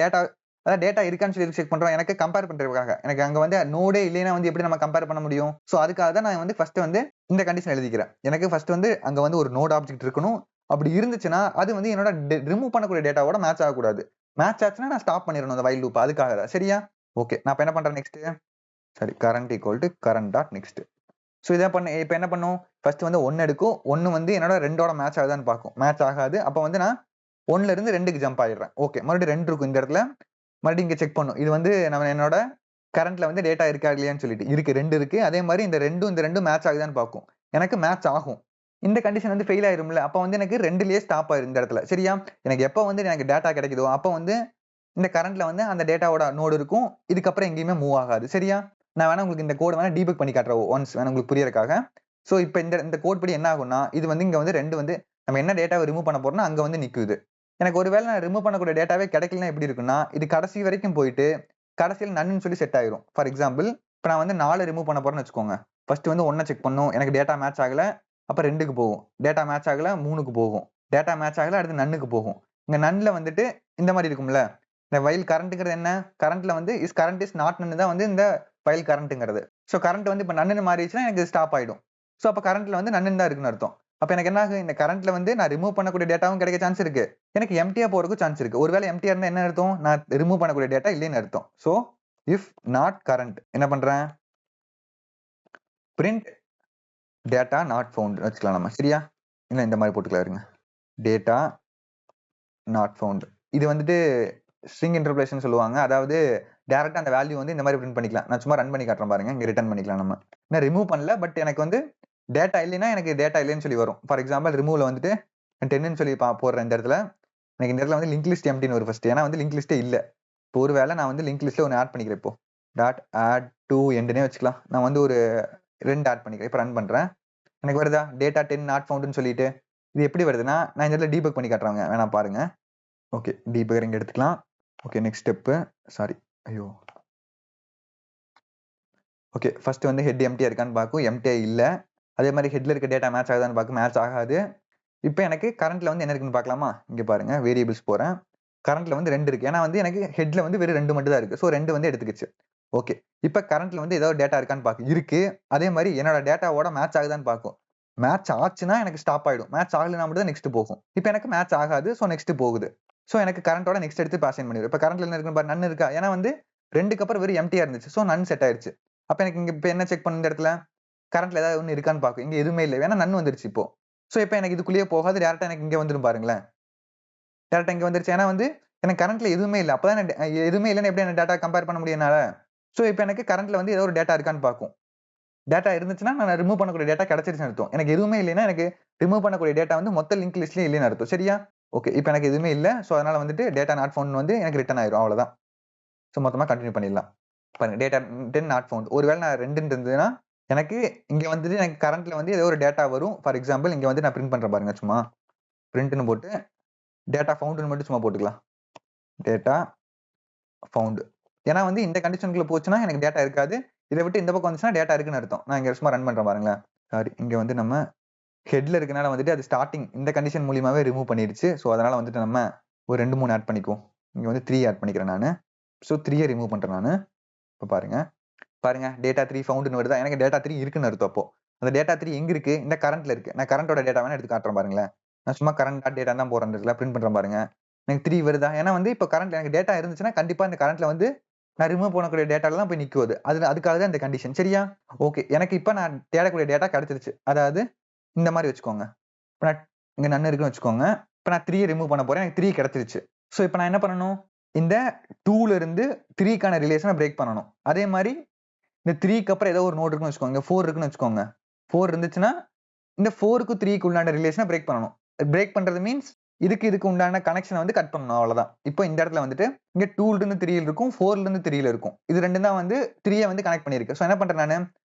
டேட்டா இருக்கான்னு சொல்லி செக் பண்றோம். எனக்கு கம்பேர் பண்றதுக்காக. எனக்கு அங்க வந்து நோடே இல்லைன்னா வந்து எப்படி நம்ம கம்பேர் பண்ண முடியும்? ஸோ அதுக்காக தான் நான் வந்து ஃபர்ஸ்ட் வந்து இந்த கண்டிஷன் எழுதிக்கிறேன். எனக்கு ஃபர்ஸ்ட் வந்து அங்க வந்து ஒரு நோட் ஆப்ஜெக்ட் இருக்கணும். அப்படி இருந்துச்சுன்னா அது வந்து என்னோட ரிமூவ் பண்ணக்கூடிய டேட்டாவோட மேட்ச் ஆகக்கூடாது. மேட்ச் ஆச்சுன்னா நான் ஸ்டாப் பண்ணிடணும் அந்த வைல் லூப். அதுக்காக தான். சரியா? ஓகே. நான் இப்போ என்ன பண்றேன் next? Current equal to current dot next. So இதை இப்போ என்ன பண்ணும்? ஃபர்ஸ்ட் வந்து 1 எடுக்கும். 1 வந்து என்னோட 2ஓட மேட்ச் ஆகுதான்னு பார்க்கும். மேட்ச் ஆகாது. அப்போ வந்து நான் 1ல இருந்து 2க்கு ஜம்ப் ஆயிடுறேன். ஓகே. மறுபடியும் 2 இருக்கும் இந்த இடத்துல. மறுபடியும் இங்க செக் பண்ணும். இது வந்து நம்ம என்னோட கரண்ட்ல வந்து டேட்டா இருக்கா இல்லையான்னு சொல்லிட்டு இருக்கு, 2 இருக்கு. அதே மாதிரி இந்த ரெண்டும் மேட்ச் ஆகுதான்னு பார்க்கும். எனக்கு மேட்ச் ஆகும். இந்த கண்டிஷன் வந்து ஃபெயில் ஆயிரும்ல. அப்ப வந்து எனக்கு 2லயே ஸ்டாப் ஆயிரும் இந்த இடத்துல. சரியா? எனக்கு எப்ப வந்து எனக்கு டேட்டா கிடைக்குதோ, அப்ப வந்து இந்த கரண்ட்ல வந்து அந்த டேட்டாவோட நோடு இருக்கும். இதுக்கப்புறம் எங்கேயுமே மூவ் ஆகாது. சரியா? நான் வேணா உங்களுக்கு இந்த கோட் வேணா டீபக் பண்ணி காட்டுறேன் ஒன்ஸ் வேணா உங்களுக்கு புரியறதுக்காக. சோ இப்ப இந்த கோட் படி என்ன ஆகும்னா, இது வந்து இங்க வந்து 2 வந்து நம்ம என்ன டேட்டாவை ரிமூவ் பண்ண போறோம்னா அங்க வந்து நிக்குது. எனக்கு ஒருவேளை நான் ரிமூவ் பண்ணக்கூடிய டேட்டாவே கிடைக்கலன்னா எப்படி இருக்குன்னா, இது கடைசி வரைக்கும் போயிட்டு கடைசியில நன்னு சொல்லி செட் ஆயிரும். ஃபார் எக்ஸாம்பிள் இப்ப நான் வந்து 4 ரிமூவ் பண்ண போறேன்னு வச்சுக்கோங்க. ஃபர்ஸ்ட் வந்து 1 செக் பண்ணும். எனக்கு டேட்டா மேட்ச் ஆகல. அப்ப 2க்கு போகும். டேட்டா மேட்ச் ஆகல 3க்கு போகும். டேட்டா மேட்ச் ஆகல அடுத்து நன்னுக்கு போகும். இங்க நன்ல வந்துட்டு இந்த மாதிரி இருக்கும்ல. இந்த வைல் கரண்ட்ங்கிறது என்ன? கரண்ட்ல வந்து கரண்ட் இஸ் நாட் நன்னு தான் வந்து இந்த வைல் கரண்ட்ங்கிறது. சோ கரண்ட் வந்து இப்ப நன்னு மாறிடுச்சுன்னா எனக்கு ஸ்டாப் ஆயிடும். சோ அப்ப கரண்ட்ல வந்து நன்னு தான் இருக்குன்னு அர்த்தம். அப்ப எனக்கு என்ன ஆகும்? இந்த கரண்ட்ல வந்து நான் ரிமூவ் பண்ணக்கூடிய டேட்டாவும் கிடைக்க சான்ஸ் இருக்கு. எனக்கு எம்ப்டியா போறதுக்கு சான்ஸ் இருக்கு. ஒருவேளை எம்ப்டியா இருந்தா என்ன அர்த்தம்? நான் ரிமூவ் பண்ணக்கூடிய டேட்டா இல்லைன்னு அர்த்தம். சோ இஃப் நாட் கரண்ட் என்ன பண்றேன்? பிரிண்ட் டேட்டா நாட் ஃபவுண்ட் வச்சுக்கலாம் நம்ம. சரியா? இல்ல இந்த மாதிரி போட்டுக்கலாம் இருங்க. Data not found. இது வந்துட்டு ஸ்ட்ரிங் இன்டர்போலேஷன் சொல்லுவாங்க. அதாவது டைரக்டா அந்த வேல்யூ வந்து இந்த மாதிரி பிரிண்ட் பண்ணிக்கலாம். நான் சும்மா ரன் பண்ணி காட்டுறேன் பாருங்க. இங்க ரிட்டர்ன் பண்ணிக்கலாம் நம்ம. நான் ரிமூவ் பண்ணல. பட் எனக்கு வந்து டேட்டா இல்லைன்னா எனக்கு டேட்டா இல்லைன்னு சொல்லி வரும். ஃபார் எக்ஸாம்பிள் ரிமூவ்ல வந்துட்டு 10ன்னு சொல்லி போடுறேன் இந்த இடத்துல. எனக்கு இந்த இடத்துல வந்து லிங்க் லிஸ்ட் எம்டின்னு வரும் ஃபர்ஸ்ட். ஏன்னா வந்து லிங்க் லிஸ்டே இல்ல. இப்போ ஒருவேளை நான் வந்து லிங்க் லிஸ்ட்ல ஒன்று ஆட் பண்ணிக்கிறேன் இப்போ. டாட் ஆட் டு எண்ட்னே வச்சுக்கலாம். நான் வந்து ஒரு 2 ஆட் பண்ணிக்கிறேன். இப்போ ரன் பண்றேன். எனக்கு வருதா? டேட்டா 10 நாட் ஃபவுண்ட்னு சொல்லிட்டு. இது எப்படி வருதுன்னா, நான் இந்த இடத்துல டீபக் பண்ணி காட்டுறாங்க. வேணா பாருங்க. ஓகே, டீபக்கர் இங்க எடுத்துக்கலாம். Okay, next step. சாரி. ஐயோ. ஓகே, ஃபர்ஸ்ட் வந்து ஹெட் எம்டியா இருக்கான்னு பார்க்கும். எம்டியா இல்ல. அதே மாதிரி ஹெட்ல இருக்க டேட்டா மேட்ச் ஆகுதான்னு பார்க்கும். மேட்ச் ஆகாது. இப்போ எனக்கு கரண்ட்ல வந்து என்ன இருக்குன்னு பார்க்கலாமா? இங்க பாருங்க, வேரியபிள்ஸ் போறேன். கரண்ட்ல வந்து 2 இருக்கு. ஏன்னா வந்து எனக்கு ஹெட்ல வந்து வெறும் 2 மட்டும் தான் இருக்கு. சோ 2 வந்து எடுத்துக்கிச்சு. ஓகே. இப்ப கரண்ட்ல வந்து ஏதாவது டேட்டா இருக்கான்னு பார்க்கும். இருக்கு. அதே மாதிரி என்னோட டேட்டாவோட மேட்ச் ஆகுதான்னு பார்க்கும். மேட்ச் ஆச்சுன்னா எனக்கு ஸ்டாப் ஆயிடும். மேட்ச் ஆகலைன்னா மட்டும் தான் நெக்ஸ்ட் போகும். இப்போ எனக்கு மேட்ச் ஆகாது. சோ நெக்ஸ்ட் போகுது. சோ எனக்கு கரண்டோட நெக்ஸ்ட் எடுத்து அசைன் பண்ணிடும். இப்போ கரண்ட்ல என்ன இருக்குன்னு பாரு, நன் இருக்கா? ஏன்னா வந்து 2க்கு அப்புறம் வெறும் எம்டியா இருந்துச்சு. சோ நன் செட் ஆயிருச்சு. அப்ப எனக்கு இங்க இப்ப என்ன செக் பண்ண இந்த இடத்துல? கரண்ட்ல ஏதாவது ஒண்ணு இருக்கான்னு பார்க்கும். இங்க எதுவுமே இல்ல. ஏன்னா நன் வந்துருச்சு இப்போ. சோ இப்போ எனக்கு இதுக்குள்ளேயே போகாது. டைரக்டா எனக்கு இங்க வந்துரும் பாருங்களேன். டைரக்டா இங்க வந்துருச்சு. ஏன்னா வந்து எனக்கு கரண்ட்ல எதுவுமே இல்ல. அப்பதான் எதுவுமே இல்லன்னு எப்படி எனக்கு டேட்டா கம்பேர் பண்ண முடியும் என்னால? சோ இப்போ எனக்கு கரண்ட்ல வந்து ஏதோ ஒரு டேட்டா இருக்கான்னு பார்க்கும். டேட்டா இருந்துச்சுன்னா நான் ரிமூவ் பண்ணக்கூடிய டேட்டா கிடைச்சிருச்சுன்னு அர்த்தம். எனக்கு எதுவுமே இல்லைன்னா எனக்கு ரிமூவ் பண்ணக்கூடிய டேட்டா வந்து மொத்த லிங்க் லிஸ்ட்லயே இல்லைன்னு அர்த்தம். சரியா? ஓகே. இப்போ எனக்கு எதுவுமே இல்ல. சோ அதனால வந்துட்டு டேட்டா நாட் ஃபவுண்ட் வந்து எனக்கு ரிட்டர்ன் ஆயிரும். அவ்வளவுதான். சோ மொத்தமா கன்டின்யூ பண்ணிடலாம். பாருங்க, டேட்டா 10 நாட் ஃபவுண்ட். ஒருவேளை நான் 2 இருந்ததுன்னா எனக்கு இங்க வந்துட்டு எனக்கு கரண்ட்ல வந்து ஏதோ ஒரு டேட்டா வரும். ஃபார் எக்ஸாம்பிள் இங்க வந்து நான் பிரிண்ட் பண்றேன் பாருங்க. சும்மா பிரிண்ட்னு போட்டு டேட்டா ஃபவுண்ட்னு மட்டும் சும்மா போட்டுக்கலாம். Data found. ஏன்னா வந்து இந்த கண்டிஷனுக்குள்ள போச்சுன்னா எனக்கு டேட்டா இருக்காது. இதை விட்டு இந்த பக்கம் வந்துச்சுன்னா டேட்டா இருக்குன்னு அர்த்தம். நான் இங்க சும்மா ரன் பண்றேன் பாருங்களேன். சாரி, இங்க வந்து நம்ம ஹெட்ல இருக்கனால வந்துட்டு அது ஸ்டார்டிங் இந்த கண்டிஷன் மூலியமாவே ரிமூவ் பண்ணிடுச்சு. சோ அதனால வந்துட்டு நம்ம ஒரு 2, 3 ஆட் பண்ணிக்குவோம். இங்க வந்து 3 ஆட் பண்ணிக்கிறேன் நானு. சோ 3 ரிமூவ் பண்றேன் நானு. இப்ப பாருங்க. பாருங்க, டேட்டா 3 ஃபவுண்ட்னு வருதா? எனக்கு டேட்டா 3 இருக்குன்னு அர்த்தம் அப்போ. அந்த டேட்டா 3 எங்க இருக்கு? இந்த கரண்ட்ல இருக்கு. நான் கரண்டோட டேட்டா வேணா எடுத்து காட்டுறேன் பாருங்களேன். நான் சும்மா கரண்ட் டாட் டேட்டா தான் போடுறேன். இதுல பிரிண்ட் பண்றேன் பாருங்க. எனக்கு 3 வருதா? ஏன்னா வந்து இப்ப கரண்ட்ல எனக்கு டேட்டா இருந்துச்சுன்னா கண்டிப்பா இந்த கரண்ட்ல வந்து நான் ரிமூவ் பண்ணக்கூடிய டேட்டால தான் போய் நிக்குது. அதுக்காக தான் இந்த கண்டிஷன். சரியா? ஓகே. எனக்கு இப்ப நான் தேடக்கூடிய டேட்டா கிடைச்சிருச்சு. அதாவது இந்த மாதிரி வச்சுக்கோங்க. இப்ப நான் இங்க நன் இருக்குன்னு வச்சுக்கோங்க. இப்ப நான் 3 ரிமூவ் பண்ண போறேன். எனக்கு 3 கிடைச்சிருச்சு. சோ இப்ப நான் என்ன பண்ணணும்? இந்த 2ல இருந்து 3க்கான ரிலேஷனை பிரேக் பண்ணணும். அதே மாதிரி இந்த 3க்கு அப்புறம் ஏதோ ஒரு நோட் இருக்குன்னு வச்சுக்கோங்க. 4 இருக்குன்னு வச்சுக்கோங்க. 4 இருந்துச்சுன்னா இந்த 4க்கும் 3க்கு உண்டான ரிலேஷனை பிரேக் பண்ணணும். பிரேக் பண்றது மீன்ஸ் இதுக்கு உண்டான கனெக்ஷனை வந்து கட் பண்ணணும். அவ்வளவுதான். இப்போ இந்த இடத்துல வந்துட்டு இங்க 2ல இருந்து 3ல இருக்கும், 4ல இருந்து 3ல இருக்கும். இது ரெண்டும் தான் வந்து 3ய வந்து கனெக்ட் பண்ணிருக்கு. சோ என்ன பண்றேன் நானு?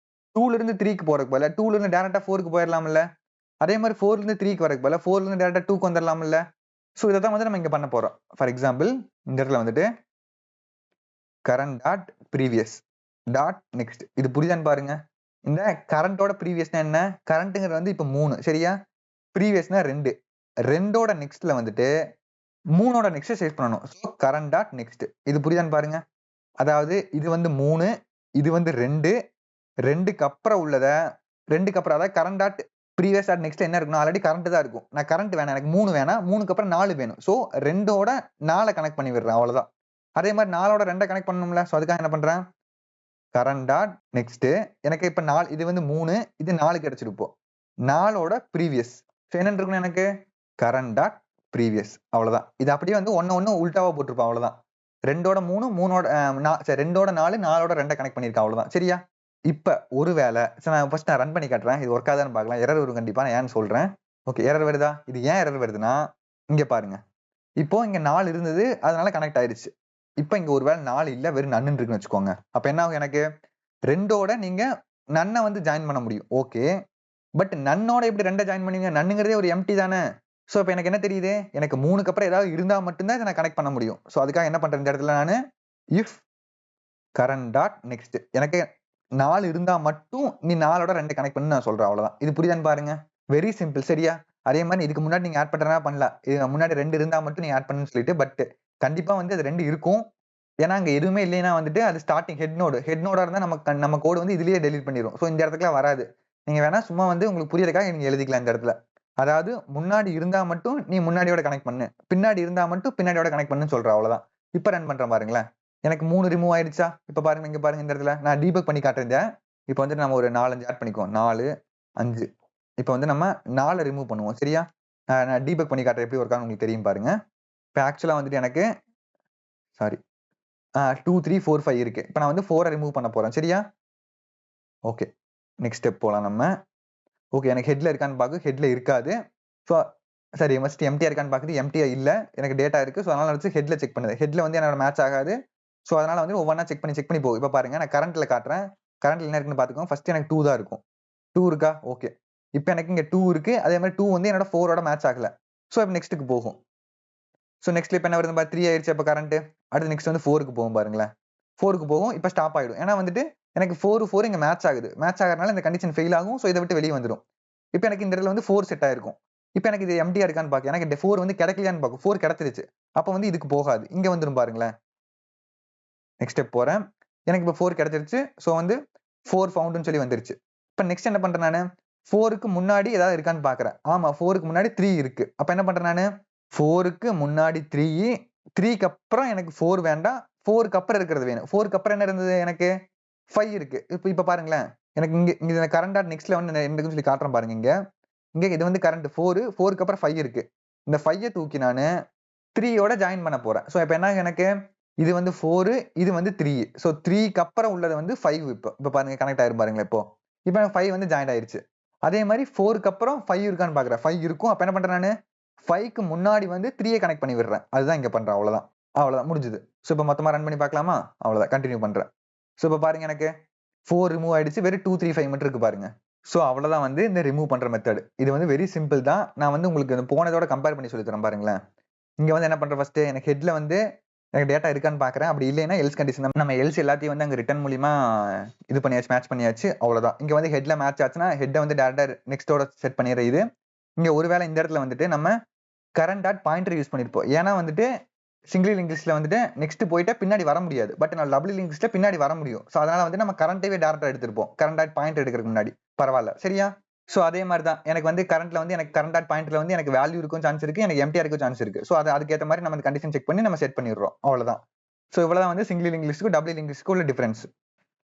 2ல இருந்து 3க்கு போறதுக்கு பதிலா 2ல இருந்து டைரக்டா 4க்கு போயிடலாம்ல. அதே மாதிரி 4ல இருந்து 3க்கு வரதுக்கு பதிலா 4ல இருந்து டைரக்டா 2க்கு வந்துடலாம்ல. சோ இதை தான் வந்து நம்ம இங்க பண்ண போறோம். ஃபார் எக்ஸாம்பிள் இந்த இடத்துல வந்துட்டு current dot previous dot next. இது புரியுதான்னு பாருங்க. இந்த கரண்டோட ப்ரீவியஸ்னா என்ன? கரண்ட்ங்கிறது வந்து இப்ப 3. சரியா? ப்ரீவியஸ்னா 2. 2ஓட நெக்ஸ்ட்ல வந்துட்டு 3ஓட நெக்ஸ்ட் சேவ் பண்ணணும். So current dot next. இது புரியுதான்னு பாருங்க. அதாவது இது வந்து 3, இது வந்து 2, 2க்கு அப்புறம் உள்ளத 2க்கு அப்புறம் அதாவது current dot previous dot next என்ன இருக்குன்னா ஆல்ரெடி கரண்ட் தான் இருக்கும். நான் கரண்ட் வேணாம், எனக்கு 3 வேணாம். 3க்கு அப்புறம் 4 வேணும். சோ 2ஓட 4 கனெக்ட் பண்ணி விடுறேன். அவ்வளவுதான். அதே மாதிரி 4ஓட 2 கனெக்ட் பண்ணணும்ல. சோ அதுக்காக என்ன பண்றேன்? Current dot next. எனக்கு இப்ப 4 இது வந்து 3, இது 4 கிடைச்சிரும் இப்போ. 4ஓட ப்ரீவியஸ். சோ என்ன இருக்கணும் எனக்கு? Current dot previous. அவ்வளவுதான். இது அப்படியே வந்து ஒண்ணு உல்டாவா போட்டுருப்போம். அவ்வளவுதான். 2ஓட 3 3ஓட 2ஓட 4 4ஓட 2 கனெக்ட் பண்ணியிருக்கேன் அவ்வளவுதான். சரியா? இப்ப ஒருவேளை நான் ஃபர்ஸ்ட் நான் ரன் பண்ணி காட்டுறேன். இது ஒர்க் ஆகுதான்னு பார்க்கலாம். எரர் வரும் கண்டிப்பா. நான் ஏன்னு சொல்றேன். ஓகே, எரர் வருதா? இது ஏன் எரர் வருதுன்னா, இங்க பாருங்க. இப்போ இங்க 4 இருந்தது. அதனால கனெக்ட் ஆயிருச்சு. இப்ப இங்க ஒருவேளை 4 இல்ல, வெறும் நன்னு இருக்குன்னு வச்சுக்கோங்க. அப்ப என்ன ஆகும் எனக்கு? 2ஓட நீங்க நன்ன வந்து ஜாயின் பண்ண முடியும். ஓகே. பட் நன்னோட எப்படி 2 ஜாயின் பண்ணுவீங்க? நன்னுங்கிறதே ஒரு எம்ப்டி தானே. சோ இப்ப எனக்கு என்ன தெரியுது? எனக்கு 3க்கு அப்புறம் ஏதாவது இருந்தா மட்டும் தான் இத நான் கனெக்ட் பண்ண முடியும். சோ அதுக்காக என்ன பண்றேன் இந்த இடத்துல நானு? If current dot next. எனக்கு 4 இருந்தா மட்டும் நீ 4ஓட 2 கனெக்ட் பண்ணு நான் சொல்றேன் அவ்வளவுதான். இது புரியுதான்னு பாருங்க. Very simple. சரியா? அதே மாதிரி இதுக்கு முன்னாடி நீங்க ஆட் பண்றதா பண்ணலாம். இது முன்னாடி 2 இருந்தா மட்டும் நீ ஆட் பண்ணுன்னு சொல்லிட்டு, பட் கண்டிப்பா வந்து அது 2 இருக்கும். ஏன்னா அங்க எதுவுமே இல்லைன்னா வந்துட்டு அது ஸ்டார்டிங் ஹெட் நோடா இருந்தா நம்ம கோடு வந்து இதுலயே டெலீட் பண்ணிரும். சோ இந்த இடத்துக்குலாம் வராது. நீங்க வேணா சும்மா வந்து உங்களுக்கு புரியறதுக்காக நீங்க எழுதிக்கலாம் இந்த இடத்துல. அதாவது முன்னாடி இருந்தா மட்டும் நீ முன்னாடியோட கனெக்ட் பண்ணு. பின்னாடி இருந்தா மட்டும் பின்னாடியோட கனெக்ட் பண்ணுன்னு சொல்றேன் அவ்வளவுதான். இப்ப ரன் பண்றேன் பாருங்களேன். எனக்கு 3 ரிமூவ் ஆயிடுச்சா? இப்ப பாருங்க, இங்க பாருங்க இந்த இடத்துல. நான் டீபக் பண்ணி காட்டுறேன். இப்ப வந்து நம்ம ஒரு 4, 5 ஆட் பண்ணிக்குவோம். 4, 5. இப்ப வந்து நம்ம 4 ரிமூவ் பண்ணுவோம். சரியா? நான் டீபக் பண்ணி காட்டுறேன் எப்படி ஒர்க் ஆகும்னு உங்களுக்கு தெரியும் பாருங்க. இப்ப ஆக்சுவலா வந்துட்டு எனக்கு சாரி 2, 3, 4, 5 இருக்கு. இப்ப நான் வந்து 4 ரிமூவ் பண்ண போறேன். சரியா? ஓகே. நெக்ஸ்ட் ஸ்டெப் போலாம் நம்ம. ஓகே, எனக்கு ஹெட்ல இருக்கான்னு பாக்கு. ஹெட்ல இருக்காது. சோ சரி, ஃபர்ஸ்ட் எம்ப்டியா இருக்கான்னு பாக்குது. எம்ப்டியா இல்ல. எனக்கு டேட்டா இருக்கு. சோ அதனால வச்சு ஹெட்ல செக் பண்ணுது. ஹெட்ல வந்து என்னோட மேட்ச் ஆகாது. சோ அதனால வந்து ஒவ்வொன்னா செக் பண்ணி போகும். இப்ப பாருங்க, நான் கரண்ட்ல காட்டுறேன். கரண்ட்ல என்ன இருக்குன்னு பாத்துக்கோங்க. ஃபர்ஸ்ட் எனக்கு 2 தான் இருக்கும். 2 இருக்கா? ஓகே. இப்ப எனக்கு இங்க 2 இருக்கு. அதே மாதிரி 2 வந்து என்னோட 4ஓட மேட்ச் ஆகல. சோ இப்ப நெக்ஸ்ட்க்கு போகும். சோ நெக்ஸ்ட்ல இப்ப என்ன வருது பாரு, 3 ஆயிடுச்சு அப்ப கரண்ட். அடுத்து நெக்ஸ்ட் வந்து 4க்கு போகும் பாருங்களேன். 4க்கு போகும். இப்ப ஸ்டாப் ஆயிடும். ஏன்னா வந்துட்டு எனக்கு 4 இங்க மேட்ச் ஆகுது. மேட்ச் ஆகறதுனால இந்த கண்டிஷன் ஃபெயில் ஆகும். சோ இத விட்டு வெளிய வந்துரும். இப்ப எனக்கு இந்த இடத்துல வந்து 4 செட் ஆயிருக்கும். இப்ப எனக்கு இது எம்ப்டியா இருக்கான்னு பாக்க. எனக்கு 4 வந்து கிடைக்கலையான்னு பாக்கும். 4 கிடைச்சிருச்சு. அப்ப வந்து இதுக்கு போகாது. இங்க வந்துரும் பாருங்களேன். நெக்ஸ்ட் ஸ்டெப் போறேன். எனக்கு இப்ப 4 கிடைச்சிருச்சு. சோ வந்து 4 ஃபவுண்ட்னு சொல்லி வந்துருச்சு. இப்ப நெக்ஸ்ட் என்ன பண்றேன் நானு? 4க்கு முன்னாடி ஏதாவது இருக்கான்னு பாக்குறேன். ஆமா, 4க்கு முன்னாடி 3 இருக்கு. அப்ப என்ன பண்றேன் நானு? 4க்கு முன்னாடி 3, 3க்கு அப்புறம் எனக்கு 4 வேண்டாம். 4க்கு அப்புறம் இருக்கிறது வேணும். 4க்கு அப்புறம் என்ன இருந்தது எனக்கு? 5 இருக்கு. இப்ப பாருங்களேன். எனக்கு இங்க கரண்ட் டாட் நெக்ஸ்ட்ல வந்து என்ன இருக்குன்னு சொல்லி காட்டுறேன் பாருங்க இங்க. இங்க இது வந்து கரண்ட் 4க்கு அப்புறம் 5 இருக்கு. இந்த 5 தூக்கி நானு 3யோட ஜாயின் பண்ண போறேன். சோ இப்ப என்ன எனக்கு? இது வந்து 4, இது வந்து 3. சோ 3க்கு அப்புறம் உள்ளது வந்து 5 இப்ப பாருங்க கனெக்ட் ஆயிரும் பாருங்களேன் இப்போ. இப்ப 5 வந்து ஜாயின் ஆயிருச்சு. அதே மாதிரி 4க்கு அப்புறம் 5 இருக்கான்னு பாக்குறேன். 5 இருக்கும். அப்ப என்ன பண்றேன் நானு? 5க்கு முன்னாடி வந்து 3ய கனெக்ட் பண்ணி விடுறேன். அதுதான் இங்க பண்றேன். அவ்வளவுதான். அவ்வளவுதான் முடிஞ்சது. சோ இப்ப மொத்தமா ரன் பண்ணி பார்க்கலாமா? அவ்வளவுதான். கன்டின்யூ பண்றேன். சோ இப்ப பாருங்க, எனக்கு 4 ரிமூவ் ஆயிடுச்சு. வெறும் 2, 3, 5 மட்டும் இருக்கு பாருங்க. சோ அவ்வளவுதான் வந்து இந்த ரிமூவ் பண்ற மெத்தட். இது வந்து வெரி சிம்பிள் தான். நான் வந்து உங்களுக்கு போனதோட கம்பேர் பண்ணி சொல்லி தரேன் பாருங்களேன். இங்க வந்து என்ன பண்றேன் ஃபர்ஸ்ட், எனக்கு ஹெட்ல வந்து எனக்கு டேட்டா இருக்கான்னு பாக்குறேன். அப்படி இல்லைன்னா எல்ஸ் கண்டிஷன் நம்ம எல்ஸ் எல்லாத்தையும் வந்து அங்க ரிட்டர்ன் மூலியமா இது பண்ணியாச்சு, மேட்ச் பண்ணியாச்சு. அவ்வளவுதான். இங்க வந்து ஹெட்ல மேட்ச் ஆச்சுன்னா ஹெட்டை வந்து டேரக்டா நெக்ஸ்டோட செட் பண்ணிடுற இது. இங்க ஒருவேளை இந்த இடத்துல வந்துட்டு நம்ம கரண்ட் டாட் பாயிண்டர் யூஸ் பண்ணிருப்போம். ஏன்னா வந்துட்டு சிங்கிள் லிங்க் லிஸ்ட்ல வந்துட்டு நெக்ஸ்ட் போயிட்டா பின்னாடி வர முடியாது. பட் நான் டபுள் லிங்க் லிஸ்ட்ல பின்னாடி வர முடியும். சோ அதனால வந்து நம்ம கரண்ட்டவே டேரக்டா எடுத்திருப்போம். கரண்ட் டாட் பாயிண்டர் எடுக்கிறதுக்கு முன்னாடி பரவாயில்ல. சரியா? சோ அதே மாதிரி தான் எனக்கு வந்து கரண்ட்ல வந்து எனக்கு கரண்ட் டாட் பாயிண்டர்ல வந்து எனக்கு வேல்யூ இருக்கும் சான்ஸ் இருக்கு, எனக்கு எம்டிஆர் இருக்கும் சான்ஸ் இருக்கு. சோ அதுக்கேற்ற மாதிரி நம்ம கண்டிஷன் செக் பண்ணி நம்ம செட் பண்ணிடுறோம். அவ்வளவுதான். சோ இவ்வளவுதான் வந்து சிங்கிள் லிங்க் லிஸ்ட்க்கு டபுள் லிங்க் லிஸ்ட்க்கு உள்ள டிஃபரன்ஸ்.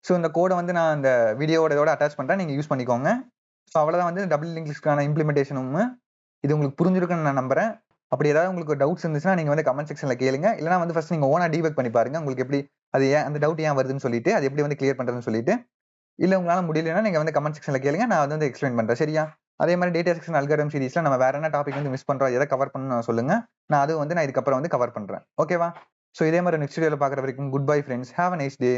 சோ இந்த கோடை வந்து நான் இந்த வீடியோவோட அட்டாச் பண்றேன், நீங்க யூஸ் பண்ணிக்கோங்க. சோ அவ்வளவுதான் வந்து டபுள் லிங்க் லிஸ்ட்க்கான இம்ப்ளிமெண்டேஷனும். இது உங்களுக்கு புரிஞ்சிருக்குன்னு நான் நம்புறேன். அப்படி ஏதாவது உங்களுக்கு டவுட்ஸ் இருந்துச்சுன்னா நீங்க வந்து கமெண்ட் செக்ஷன்ல கேளுங்க. இல்லனா வந்து ஃபர்ஸ்ட் நீங்க ஓனா டீபக் பண்ணி பாருங்க. உங்களுக்கு எப்படி அது ஏன் அந்த டவுட் ஏன் வருதுன்னு சொல்லிட்டு, அது எப்படி வந்து கிளியர் பண்றதுன்னு சொல்லிட்டு. இல்ல உங்களால முடியலன்னா நீங்க வந்து கமெண்ட் செக்ஷன்ல கேளுங்க. நான் வந்து எக்ஸ்பிளைன் பண்றேன். சரியா? அதே மாதிரி டேட்டா செக்ஷன் அல்காரிதம் சீரிஸ்ல நம்ம வேற என்ன டாபிக் வந்து மிஸ் பண்றோம், எதை கவர் பண்ணனும் சொல்லுங்க. நான் அதுவும் வந்து நான் இதுக்கப்புறம் வந்து கவர் பண்றேன். ஓகேவா? சோ இதே மாதிரி நெக்ஸ்ட் வீடியோல பாக்குற வரைக்கும் good bye friends. Have a nice day.